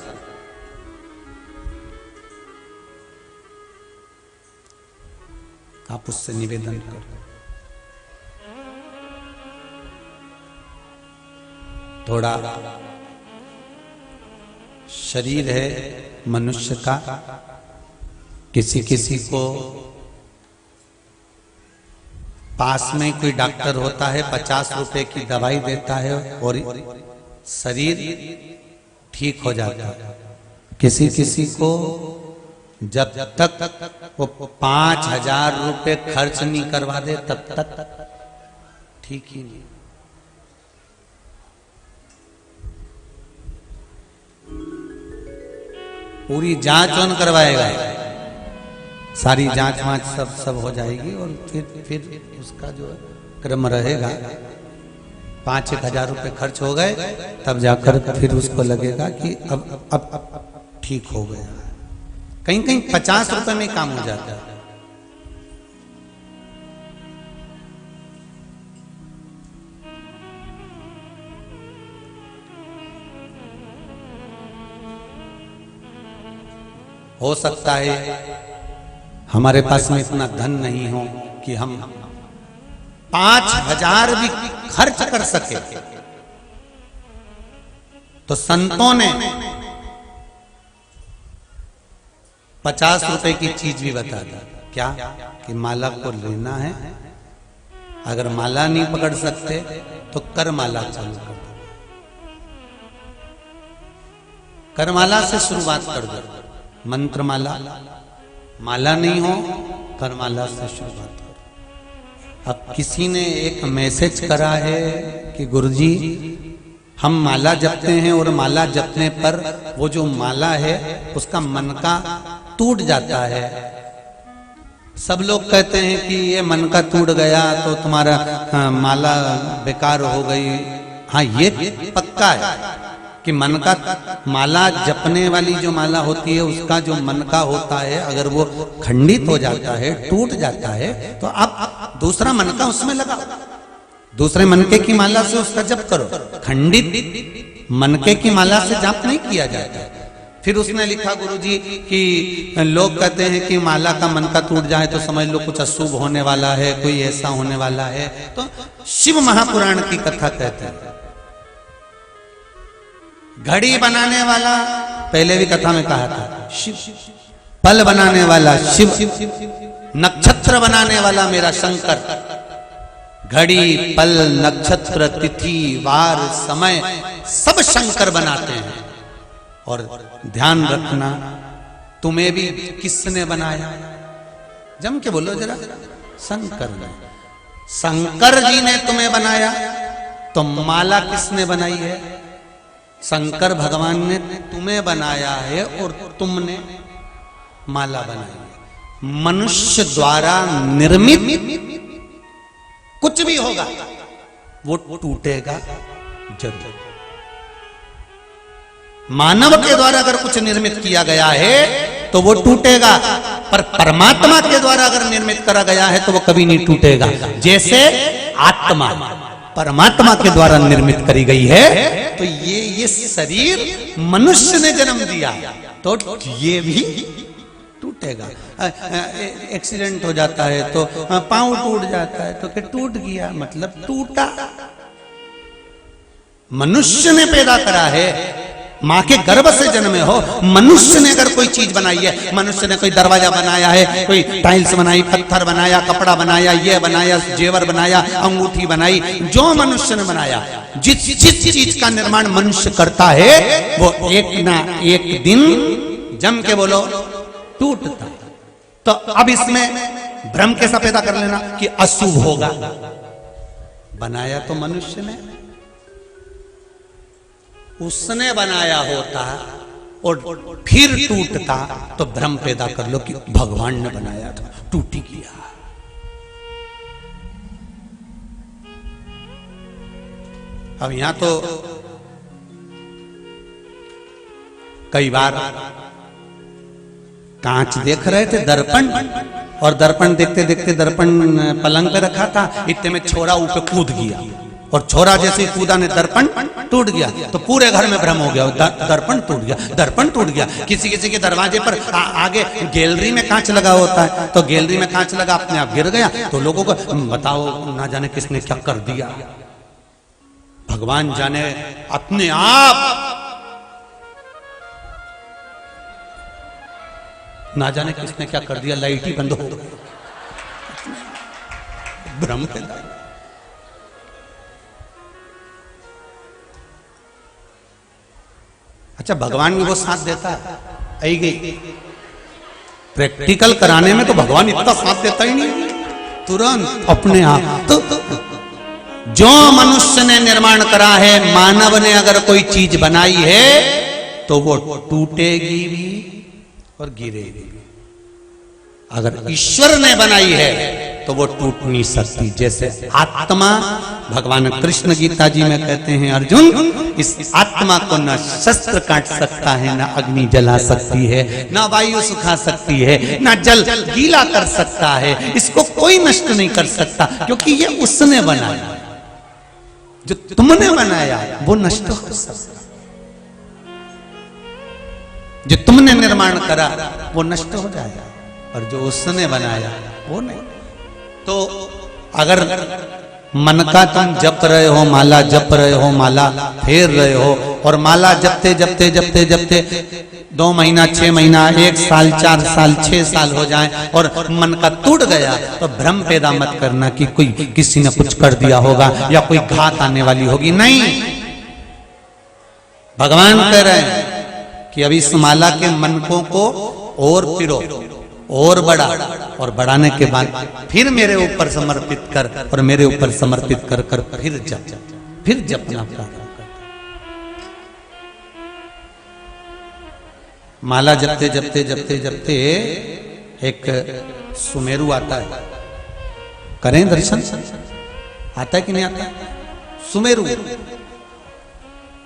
आप उससे निवेदन करो। थोड़ा शरीर है मनुष्य का, किसी किसी को पास में कोई डॉक्टर होता है, 50 रुपए की दवाई देता है और शरीर ठीक हो जाता है। किसी किसी को जब तक वो 5,000 रुपए खर्च नहीं करवा दे तब तक ठीक ही नहीं। पूरी जांच कौन करवाएगा? सारी जांच वांच सब हो जाएगी और फिर उसका जो क्रम रहेगा। 5,000 रुपए खर्च हो गए तब जाकर फिर उसको लगेगा कि अब ठीक हो गया। कहीं कहीं 50 रुपए में काम हो जाता है। हो सकता है हमारे पास में इतना धन नहीं हो कि हम 5,000 भी खर्च कर सके, तो संतों ने 50 रुपए की चीज भी बता दी। क्या? कि माला को लेना है, अगर माला नहीं पकड़ सकते तो करमाला चालू कर दो, करमाला से शुरुआत कर दो। मंत्रमाला, माला नहीं हो करमाला से शुरुआत करो। अब किसी ने एक मैसेज करा है कि गुरुजी हम माला जपते हैं और माला जपने पर वो जो माला है उसका मन का टूट जाता है। सब लोग कहते हैं कि ये मन का टूट गया तो तुम्हारा माला बेकार हो गई। हाँ, ये पक्का है कि मन का, माला जपने वाली जो माला होती है उसका जो मन का होता है, अगर वो खंडित हो जाता है, टूट जाता है, तो आप दूसरा मन का उसमें लगाओ, दूसरे मनके की माला से उसका जप करो। खंडित मनके की माला से जप नहीं किया जाता है। फिर उसने लिखा गुरुजी कि लोग कहते हैं कि माला का मन का टूट जाए तो समझ लो कुछ अशुभ होने वाला है, कोई ऐसा होने वाला है। तो शिव महापुराण की कथा कहते हैं, घड़ी बनाने वाला, पहले भी कथा में कहा था, शिव। पल बनाने वाला शिव, नक्षत्र बनाने वाला मेरा शंकर। घड़ी, पल, नक्षत्र, तिथि, वार, समय सब शंकर बनाते हैं। और ध्यान रखना, तुम्हें भी किसने बनाया? जम के बोलो जरा, शंकर ने। शंकर जी ने तुम्हें बनाया, तो माला किसने बनाई है? शंकर भगवान ने तुम्हें बनाया है और तुमने माला बनाई है। मनुष्य द्वारा निर्मित कुछ भी होगा वो टूटेगा जरूर। मानव के द्वारा अगर कुछ निर्मित किया गया है तो वो टूटेगा, पर परमात्मा के द्वारा अगर निर्मित करा गया है तो वो कभी नहीं टूटेगा। जैसे आत्मा परमात्मा के द्वारा निर्मित करी गई है, तो ये शरीर मनुष्य ने जन्म दिया तो ये भी टूटेगा। एक्सीडेंट हो जाता है तो पांव टूट जाता है तो टूट गया, मतलब टूटा। मनुष्य ने पैदा करा है, मां के गर्भ से जन्मे हो। मनुष्य ने अगर कोई चीज बनाई है, मनुष्य ने कोई दरवाजा बनाया है, कोई टाइल्स बनाई, पत्थर बनाया, कपड़ा बनाया, ये बनाया, जेवर बनाया, अंगूठी बनाई, जो मनुष्य ने बनाया, जिस चीज का निर्माण मनुष्य करता है वो एक ना एक दिन, जम के बोलो, टूटता। तो अब इसमें भ्रम कैसा पैदा कर लेना कि अशुभ होगा? बनाया तो मनुष्य ने, उसने बनाया होता और फिर टूटता तो भ्रम पैदा कर लो कि भगवान ने बनाया था, टूटी किया। अब यहां तो कई बार कांच देख रहे थे, दर्पण, और दर्पण देखते देखते दर्पण पलंग पे रखा था, इतने में छोरा ऊपर कूद गया और छोरा जैसे कूदा ने दर्पण टूट गया। तो पूरे घर में भ्रम हो गया, दर्पण टूट गया, दर्पण टूट गया। किसी किसी के दरवाजे पर आगे गैलरी में कांच लगा होता है, तो गैलरी में कांच लगा, अपने आप गिर गया, तो लोगों को बताओ ना जाने किसने क्या कर दिया। भगवान जाने, अपने आप ना जाने किसने क्या कर दिया, लाइट ही बंद हो गई। भ्रम पैदा। अच्छा, भगवान भी वो साथ देता है, आई गई प्रैक्टिकल कराने में तो भगवान इतना साथ देता ही नहीं, तुरंत अपने आप। तो जो मनुष्य ने निर्माण करा है, मानव ने अगर कोई चीज बनाई है तो वो टूटेगी भी और गिरेगी। अगर ईश्वर ने बनाई है तो वो टूट नहीं सकती। जैसे आत्मा, भगवान कृष्ण गीता जी में कहते हैं, अर्जुन, इस आत्मा को न शस्त्र काट सकता है, न अग्नि जला सकती है, न वायु सुखा सकती है, न जल गीला कर सकता है। इसको कोई नष्ट नहीं कर सकता, क्योंकि ये उसने बनाया। जो तुमने बनाया वो नष्ट हो सकता। जो तुमने निर्माण करा वो नष्ट हो जाएगा, और जो उसने बनाया वो नहीं। तो अगर मन का तुम जप रहे हो माला, जप रहे हो माला, फेर रहे हो, और माला जपते जपते जपते जपते 2 महीना, 6 महीना, 1 साल, 4 साल, 6 साल हो जाए और मन का टूट गया, तो भ्रम पैदा मत करना कि कोई किसी ने कुछ कर दिया होगा या कोई घात आने वाली होगी। नहीं, भगवान कह रहे हैं कि अभी इस माला के मनकों को और फिरो, और बढ़ा, और बढ़ाने के बाद फिर मेरे ऊपर समर्पित कर, और मेरे ऊपर समर्पित कर कर फिर जपना प्रारंभ कर। माला जपते जपते जपते जपते एक सुमेरु आता है। करें दर्शन, आता है कि नहीं आता? सुमेरु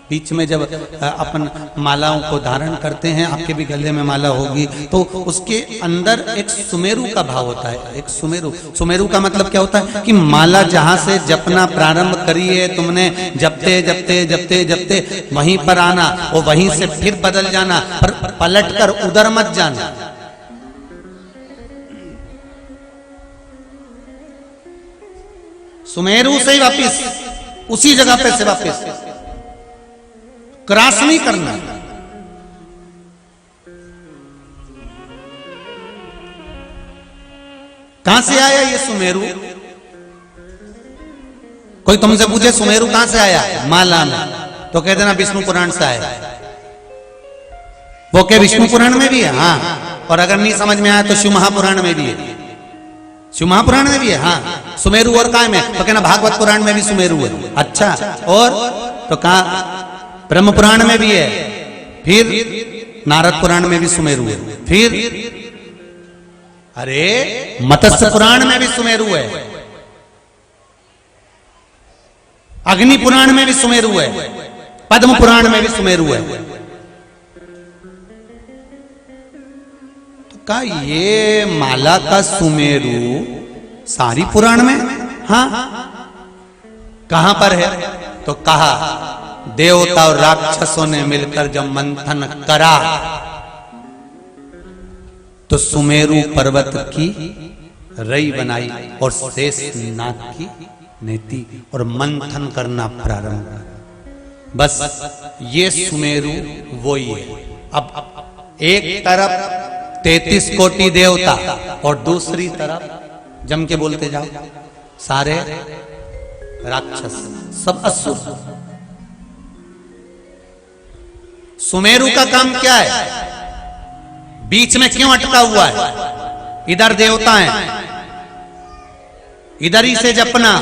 बीच में जब अपन मालाओं को धारण करते हैं, आपके भी गले में माला होगी, तो उसके अंदर एक सुमेरु का भाव होता है। एक सुमेरु का मतलब क्या होता है कि माला जहां से जपना प्रारंभ करी है तुमने, जपते जपते जपते जपते वहीं पर आना, और वहीं से फिर बदल जाना, पर पलट कर उधर मत जाना। सुमेरु से ही वापिस उसी जगह पे से वापिस, क्रॉस नहीं करना। कहां से आया ये सुमेरु? कोई तुमसे पूछे सुमेरु कहां से आया, माला में, तो कह देना विष्णु पुराण से आया। वो क्या विष्णु पुराण में भी है? हाँ। और अगर नहीं समझ में आया तो शिव महापुराण में भी है। शिव महापुराण में भी है, हाँ। सुमेरु और कहां में? तो कहना भागवत पुराण में भी सुमेरु है। अच्छा, और तो कहा ब्रह्म पुराण में भी है, फिर नारद पुराण में भी सुमेरु है, फिर अरे मत्स्य पुराण में भी सुमेरु है, अग्नि पुराण में भी सुमेरु है, पद्म पुराण में भी सुमेरु है। तो कहा ये माला का सुमेरु सारी पुराण में? हाँ। कहां पर है? तो कहा देवता और राक्षसों ने मिलकर जब मंथन करा तो सुमेरु पर्वत की रई बनाई और शेषनाग की नेति, और मंथन करना प्रारंभ किया। बस ये सुमेरु वो ही है। अब एक तरफ 33 कोटि देवता और दूसरी तरफ जम के बोलते जाओ सारे राक्षस, सब असुर। सुमेरु का काम क्या है? बीच में क्यों अटका हुआ है? इधर देवता हैं, इधर ही से जपना,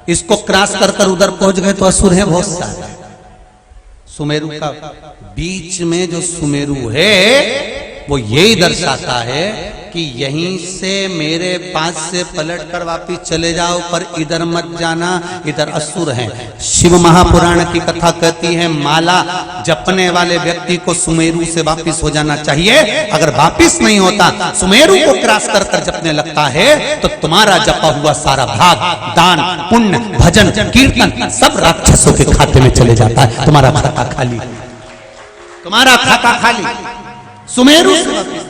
इसको क्रॉस कर कर उधर पहुंच गए तो असुर है बहुत सारे। सुमेरु का बीच में जो सुमेरु है वो यही दर्शाता है कि यहीं से मेरे पास से पलट कर वापिस चले जाओ, पर इधर मत जाना, इधर असुर हैं। शिव महापुराण की कथा कहती है माला जपने वाले व्यक्ति को सुमेरु से वापिस हो जाना चाहिए। अगर वापिस नहीं होता, सुमेरु को क्रॉस कर कर जपने लगता है, तो तुम्हारा जपा हुआ सारा भाग, दान, पुण्य, भजन, कीर्तन सब राक्षसों के खाते में चले जाता है। तुम्हारा खाता खाली, तुम्हारा खाता खाली। सुमेरु से वापिस।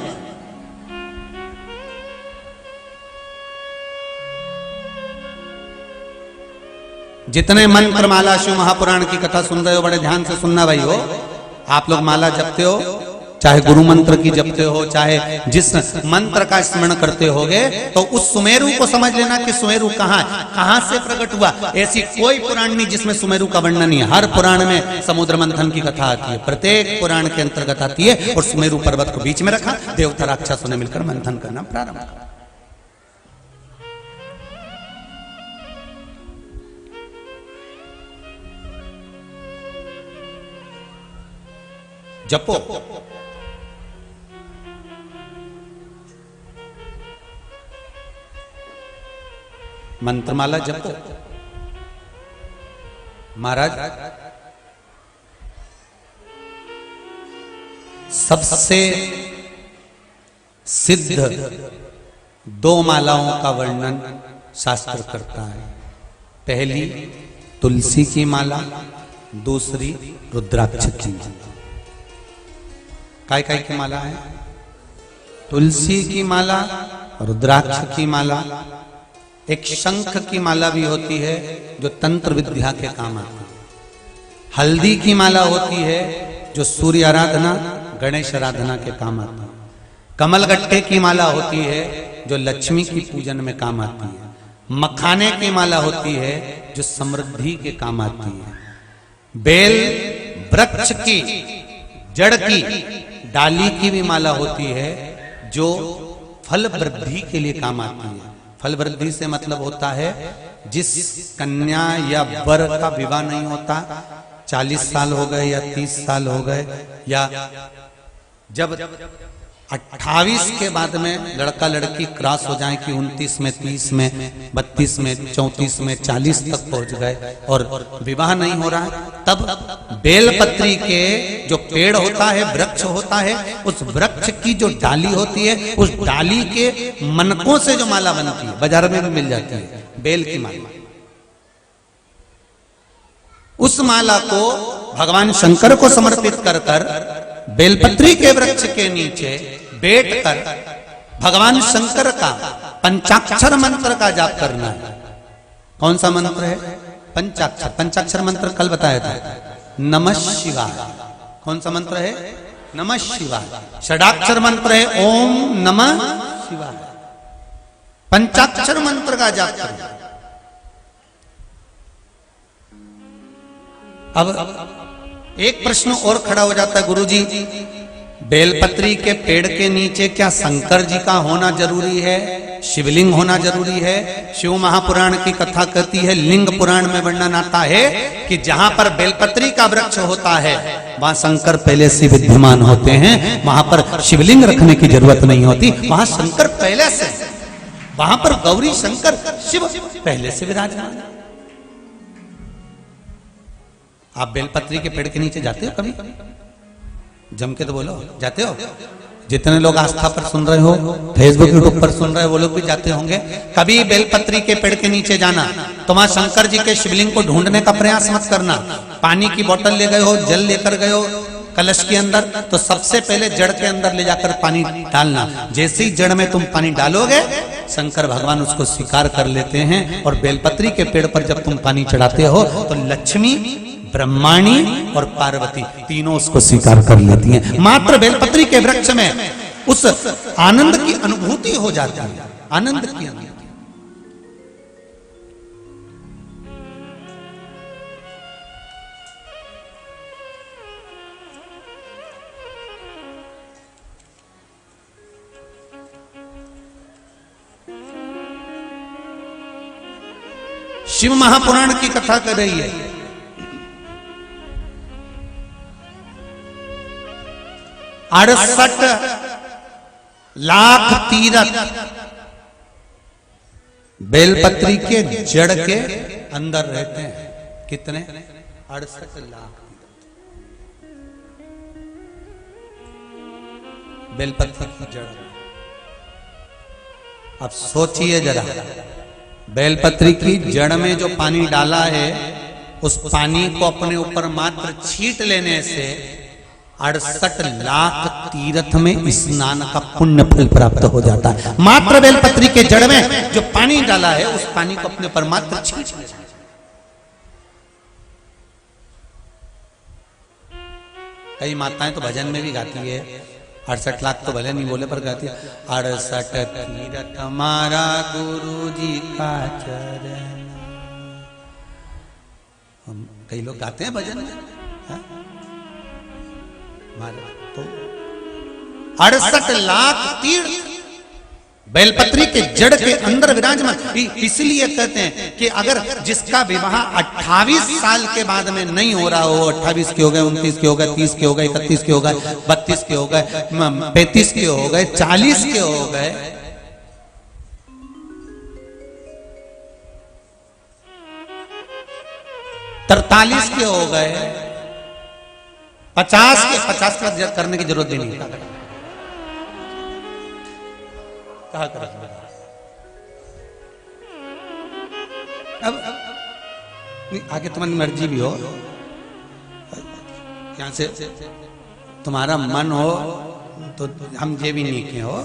जितने मंत्र माला शिव महापुराण की कथा सुन रहे हो, बड़े ध्यान से सुनना भाई हो। आप लोग माला जपते हो, चाहे गुरु मंत्र की जपते हो, चाहे जिस मंत्र का स्मरण करते होगे, तो उस सुमेरु को समझ लेना कि सुमेरु कहां से प्रकट हुआ। ऐसी कोई पुराण नहीं जिसमें सुमेरु का वर्णन नहीं है। हर पुराण में समुद्र मंथन की कथा आती है, प्रत्येक पुराण के अंतर्गत आती है। और सुमेरु पर्वत को बीच में रखा, देवता राक्षसों ने मिलकर मंथन करना प्रारंभ किया। जपो, मंत्रमाला जपो। महाराज सबसे सिद्ध 2 मालाओं का वर्णन शास्त्र करता है। पहली तुलसी की माला, दूसरी रुद्राक्ष की माला। काय काय की माला है? तुलसी की माला, रुद्राक्ष की माला, एक शंख की माला भी होती है जो तंत्र विद्या के काम आती है। हल्दी की माला होती है जो सूर्य आराधना, गणेश आराधना के काम आती है। कमलगट्टे की माला होती है जो लक्ष्मी की पूजन में काम आती है। मखाने की माला होती है जो समृद्धि के काम आती है। बेल वृक्ष की जड़ की डाली की भी माला होती है जो फल वृद्धि के लिए काम आती है। फल वृद्धि से मतलब होता है जिस कन्या या वर का विवाह नहीं होता, 40 साल हो गए या 30 साल हो गए, या जब 28 के बाद में लड़का लड़की क्रॉस हो जाए कि 29 में, 30 में, 32 में, 34 में, 40 तक पहुंच गए और विवाह नहीं हो रहा है, तब बेलपत्री के जो पेड़ होता है, वृक्ष होता है, उस वृक्ष की जो डाली होती है, उस डाली के मनकों से जो माला बनती है, बाजार में भी मिल जाती है बेल की माला। उस माला को भगवान शंकर को समर्पित कर कर बेलपत्री के वृक्ष के नीचे बैठकर भगवान शंकर का पंचाक्षर मंत्र का जाप करना है। कौन सा मंत्र है? पंचाक्षर। पंचाक्षर मंत्र कल बताया था, नमः शिवाय। कौन सा मंत्र है? नमः शिवाय। षडाक्षर मंत्र है ओम नमः शिवाय। पंचाक्षर मंत्र का जाप करना। अब एक प्रश्न और खड़ा हो जाता है, गुरुजी बेलपत्री के पेड़ के नीचे क्या शंकर जी का होना जरूरी है, शिवलिंग होना जरूरी है? शिव महापुराण की कथा कहती है, लिंग पुराण में वर्णन आता है कि जहां पर बेलपत्री का वृक्ष होता है वहां शंकर पहले से विद्यमान होते हैं, वहां पर शिवलिंग रखने की जरूरत नहीं होती, वहां शंकर पहले से, वहां पर गौरी शंकर शिव पहले से विराजमान। आप बेलपत्री के पेड़ के नीचे जाते हो कभी? जम के तो बोलो, जाते हो? जितने लोग आस्था पर सुन रहे हो, फेसबुक यूट्यूब पर सुन रहे हो, वो लोग भी जाते होंगे। कभी बेलपत्री के पेड़ के नीचे जाना तो वहां शंकर जी के शिवलिंग को ढूंढने का प्रयास मत करना। पानी की बोतल ले गए हो, जल लेकर गए हो कलश के अंदर, तो सबसे पहले जड़ के अंदर ले जाकर पानी डालना। जैसे ही जड़ में तुम पानी डालोगे, शंकर भगवान उसको स्वीकार कर लेते हैं। और बेलपत्री के पेड़ पर जब तुम पानी चढ़ाते हो तो लक्ष्मी, ब्रह्माणी और पार्वती तीनों उसको स्वीकार कर लेती हैं। मात्र बेलपत्री के वृक्ष में उस आनंद की अनुभूति हो जाती है, आनंद की अनुभूति। शिव महापुराण की कथा कर रही है। 68 लाख तीरथ बेलपत्री के जड़ के अंदर रहते हैं। कितने? 68 लाख बेलपत्री की जड़। अब सोचिए जरा, बेलपत्री की जड़ में जो पानी डाला है, उस पानी को अपने ऊपर मात्र छींट लेने से 68 लाख तीर्थ में स्नान का पुण्य फल प्राप्त हो जाता है। मात्र बेलपत्री के जड़ में जो पानी डाला है, उस पानी को अपने ऊपर मात्र छींट लेना। कई माताएं तो भजन में भी गाती है, 68 लाख तो भले नहीं बोले पर गाती है, 68 तीरथ हमारा गुरु जी का चरण। कई लोग गाते हैं भजन में, है? तो 68 लाख तीर्थ बेलपत्री के जड़ के अंदर विराजमान। इसलिए कहते हैं कि अगर जिसका विवाह 28 साल के बाद में नहीं हो रहा हो, 28 के हो गए, 29 के हो गए, 30 के हो गए, 31 के हो गए, 32 के हो गए, 35 के हो गए, 40 के हो गए, तरतालीस के हो गए, 50 के करने की जरूरत भी नहीं। कहा कर अब आगे तुम्हारी मर्जी भी हो, यहां से तुम्हारा मन हो तो हम ये भी नीके हो।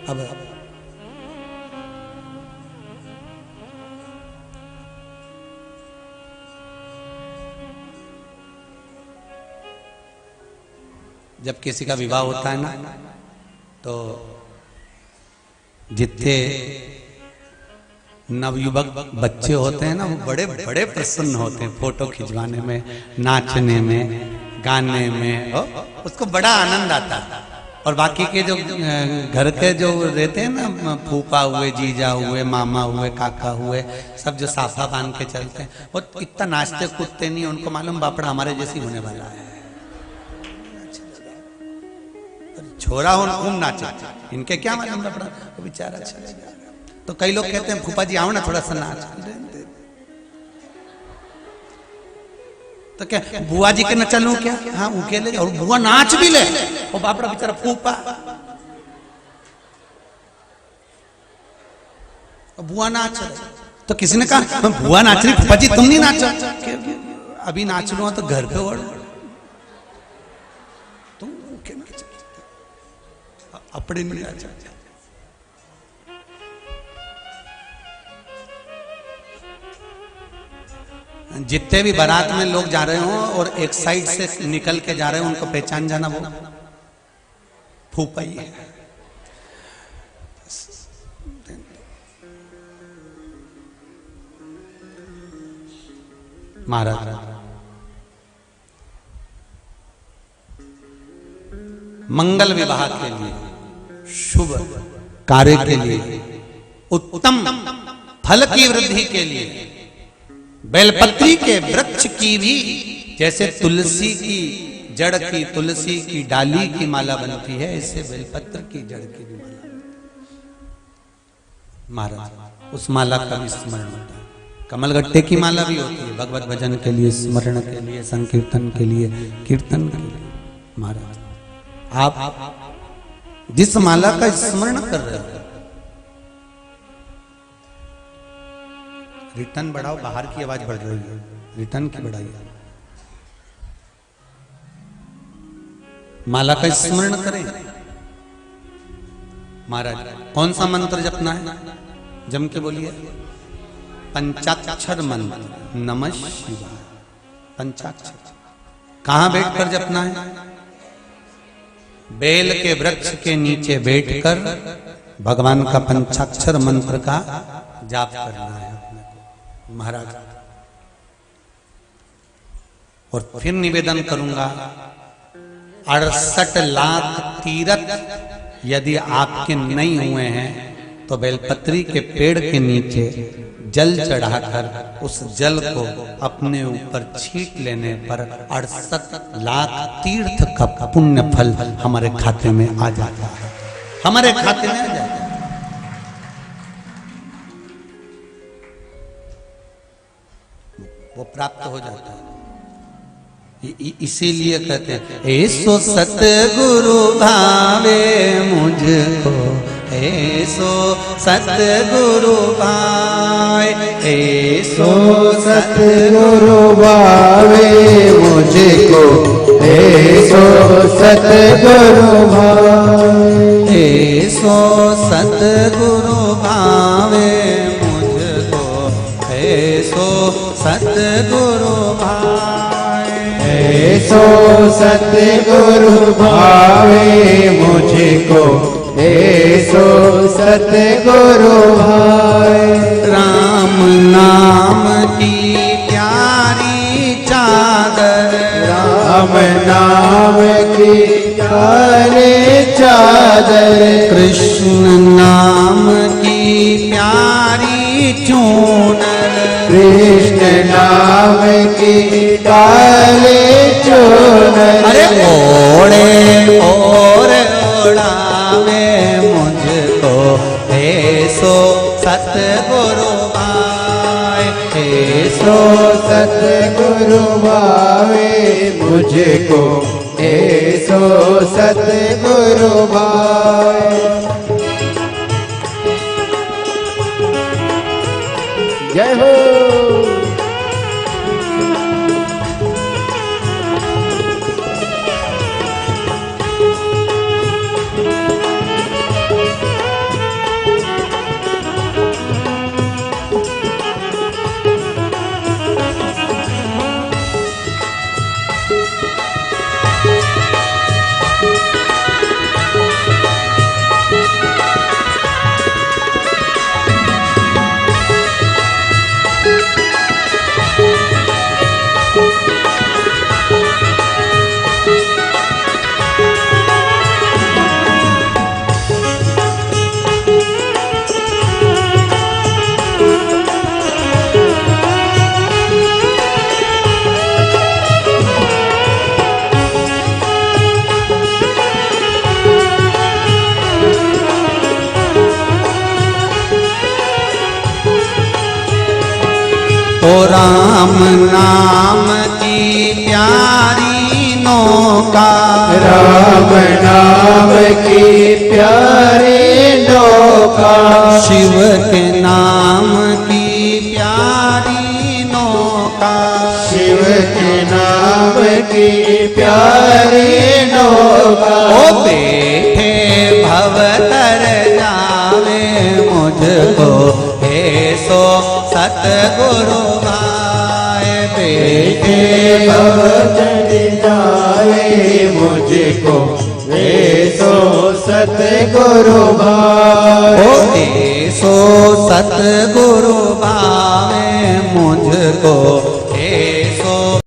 अब जब किसी का विवाह होता है ना, तो जितने नवयुवक बच्चे होते हैं ना, वो बड़े बड़े प्रसन्न होते हैं फोटो खिंचवाने में, नाचने में, गाने में, उसको बड़ा आनंद आता है। और बाकी के जो घर के जो रहते हैं ना, फूफा हुए, जीजा हुए, मामा हुए, काका हुए, सब जो साफा बांध के चलते हैं, वो इतना नाचते कूदते नहीं, उनको मालूम बापड़ा हमारे जैसी होने वाला है। छोरा हो खूब नाचे, इनके क्या मालूम बापड़ा, वो बेचारा चलेगा। तो कई लोग कहते हैं फूफा जी आओ ना थोड़ा सा नाच, तो क्या बुआ जी के न चलूं क्या? हाँ उनके ले, और बुआ नाच भी ले, और बापड़ा बेचारा फूफा, बुआ नाच। तो किसी ने कहा बुआ नाच रही, फूफा जी तुम नहीं नाचो। अभी नाच लो तो घर पे ओढ़, तुम अपने नहीं नाचा। जितने भी बारात में लोग जा रहे हो और एक साइड से निकल के जा रहे हो, उनको पहचान जाना, वो फूफा ही है। महाराज मंगल विवाह के लिए, शुभ कार्य के लिए, उत्तम फल की वृद्धि के लिए बेलपत्री के वृक्ष की भी, जैसे तुलसी की जड़ की, तुलसी की डाली की माला बनती है, इससे बेलपत्र की जड़ की भी माला। महाराज उस माला का भी स्मरण होता है। कमलगट्टे की माला भी होती है भगवत भजन के लिए, स्मरण के लिए, संकीर्तन के लिए, कीर्तन के लिए। महाराज आप जिस माला का स्मरण कर रहे हो, रिटर्न बढ़ाओ, बाहर की आवाज बढ़ रही है, रिटर्न की बढ़ाइए। माला का स्मरण करें। महाराज कौन सा मंत्र जपना है? जम के बोलिए, पंचाक्षर मंत्र, नमः शिवाय। पंचाक्षर कहां बैठकर जपना है? बेल के वृक्ष के नीचे बैठकर भगवान का पंचाक्षर मंत्र का जाप करना है महाराज। और फिर निवेदन करूंगा, 68 लाख तीर्थ यदि आपके नहीं हुए हैं तो बेलपत्री के पेड़ के नीचे जल चढ़ाकर उस जल को अपने ऊपर छीट लेने पर 68 लाख तीर्थ का पुण्य फल हमारे खाते में आ जाता है, हमारे खाते में आ जाता है। वो प्राप्त हो जाता है। इसीलिए कहते हैं, ऐसो सतगुरु भावे मुझको, ऐसो सतगुरु भाए, ऐसो सतगुरु भावे मुझको, ऐसो सतगुरु भावे, ऐसो सतगुरु भावे मुझको, ऐसो सतगुरु भाए, ऐसो सतगुरु भावे मुझको, ऐसो सतगुरु भाए। राम नाम की प्यारी चादर, राम नाम की प्यारी चादर, कृष्ण नाम की प्यारी चूनर, कृष्ण नाम की प्यारी चूनर। अरे ओढ़े और ओढ़ावे मुझको, ऐसो सतगुरु भाए, ऐसो सतगुरु भावे मुझको, ऐसो सो सतगुरु भाई। जय हो। ओ राम नाम की प्यारी नौका, राम नाम की प्यारी नौका, शिव के नाम की प्यारी नौका, शिव के नाम की प्यारी नौका। ओ बैठे भवतर जावे मुझको हे सो सतगुरु भाई, बैठे भवतर जावे मुझको हे सो सतगुरु भाई। ओ हे सो सतगुरु भावे मुझको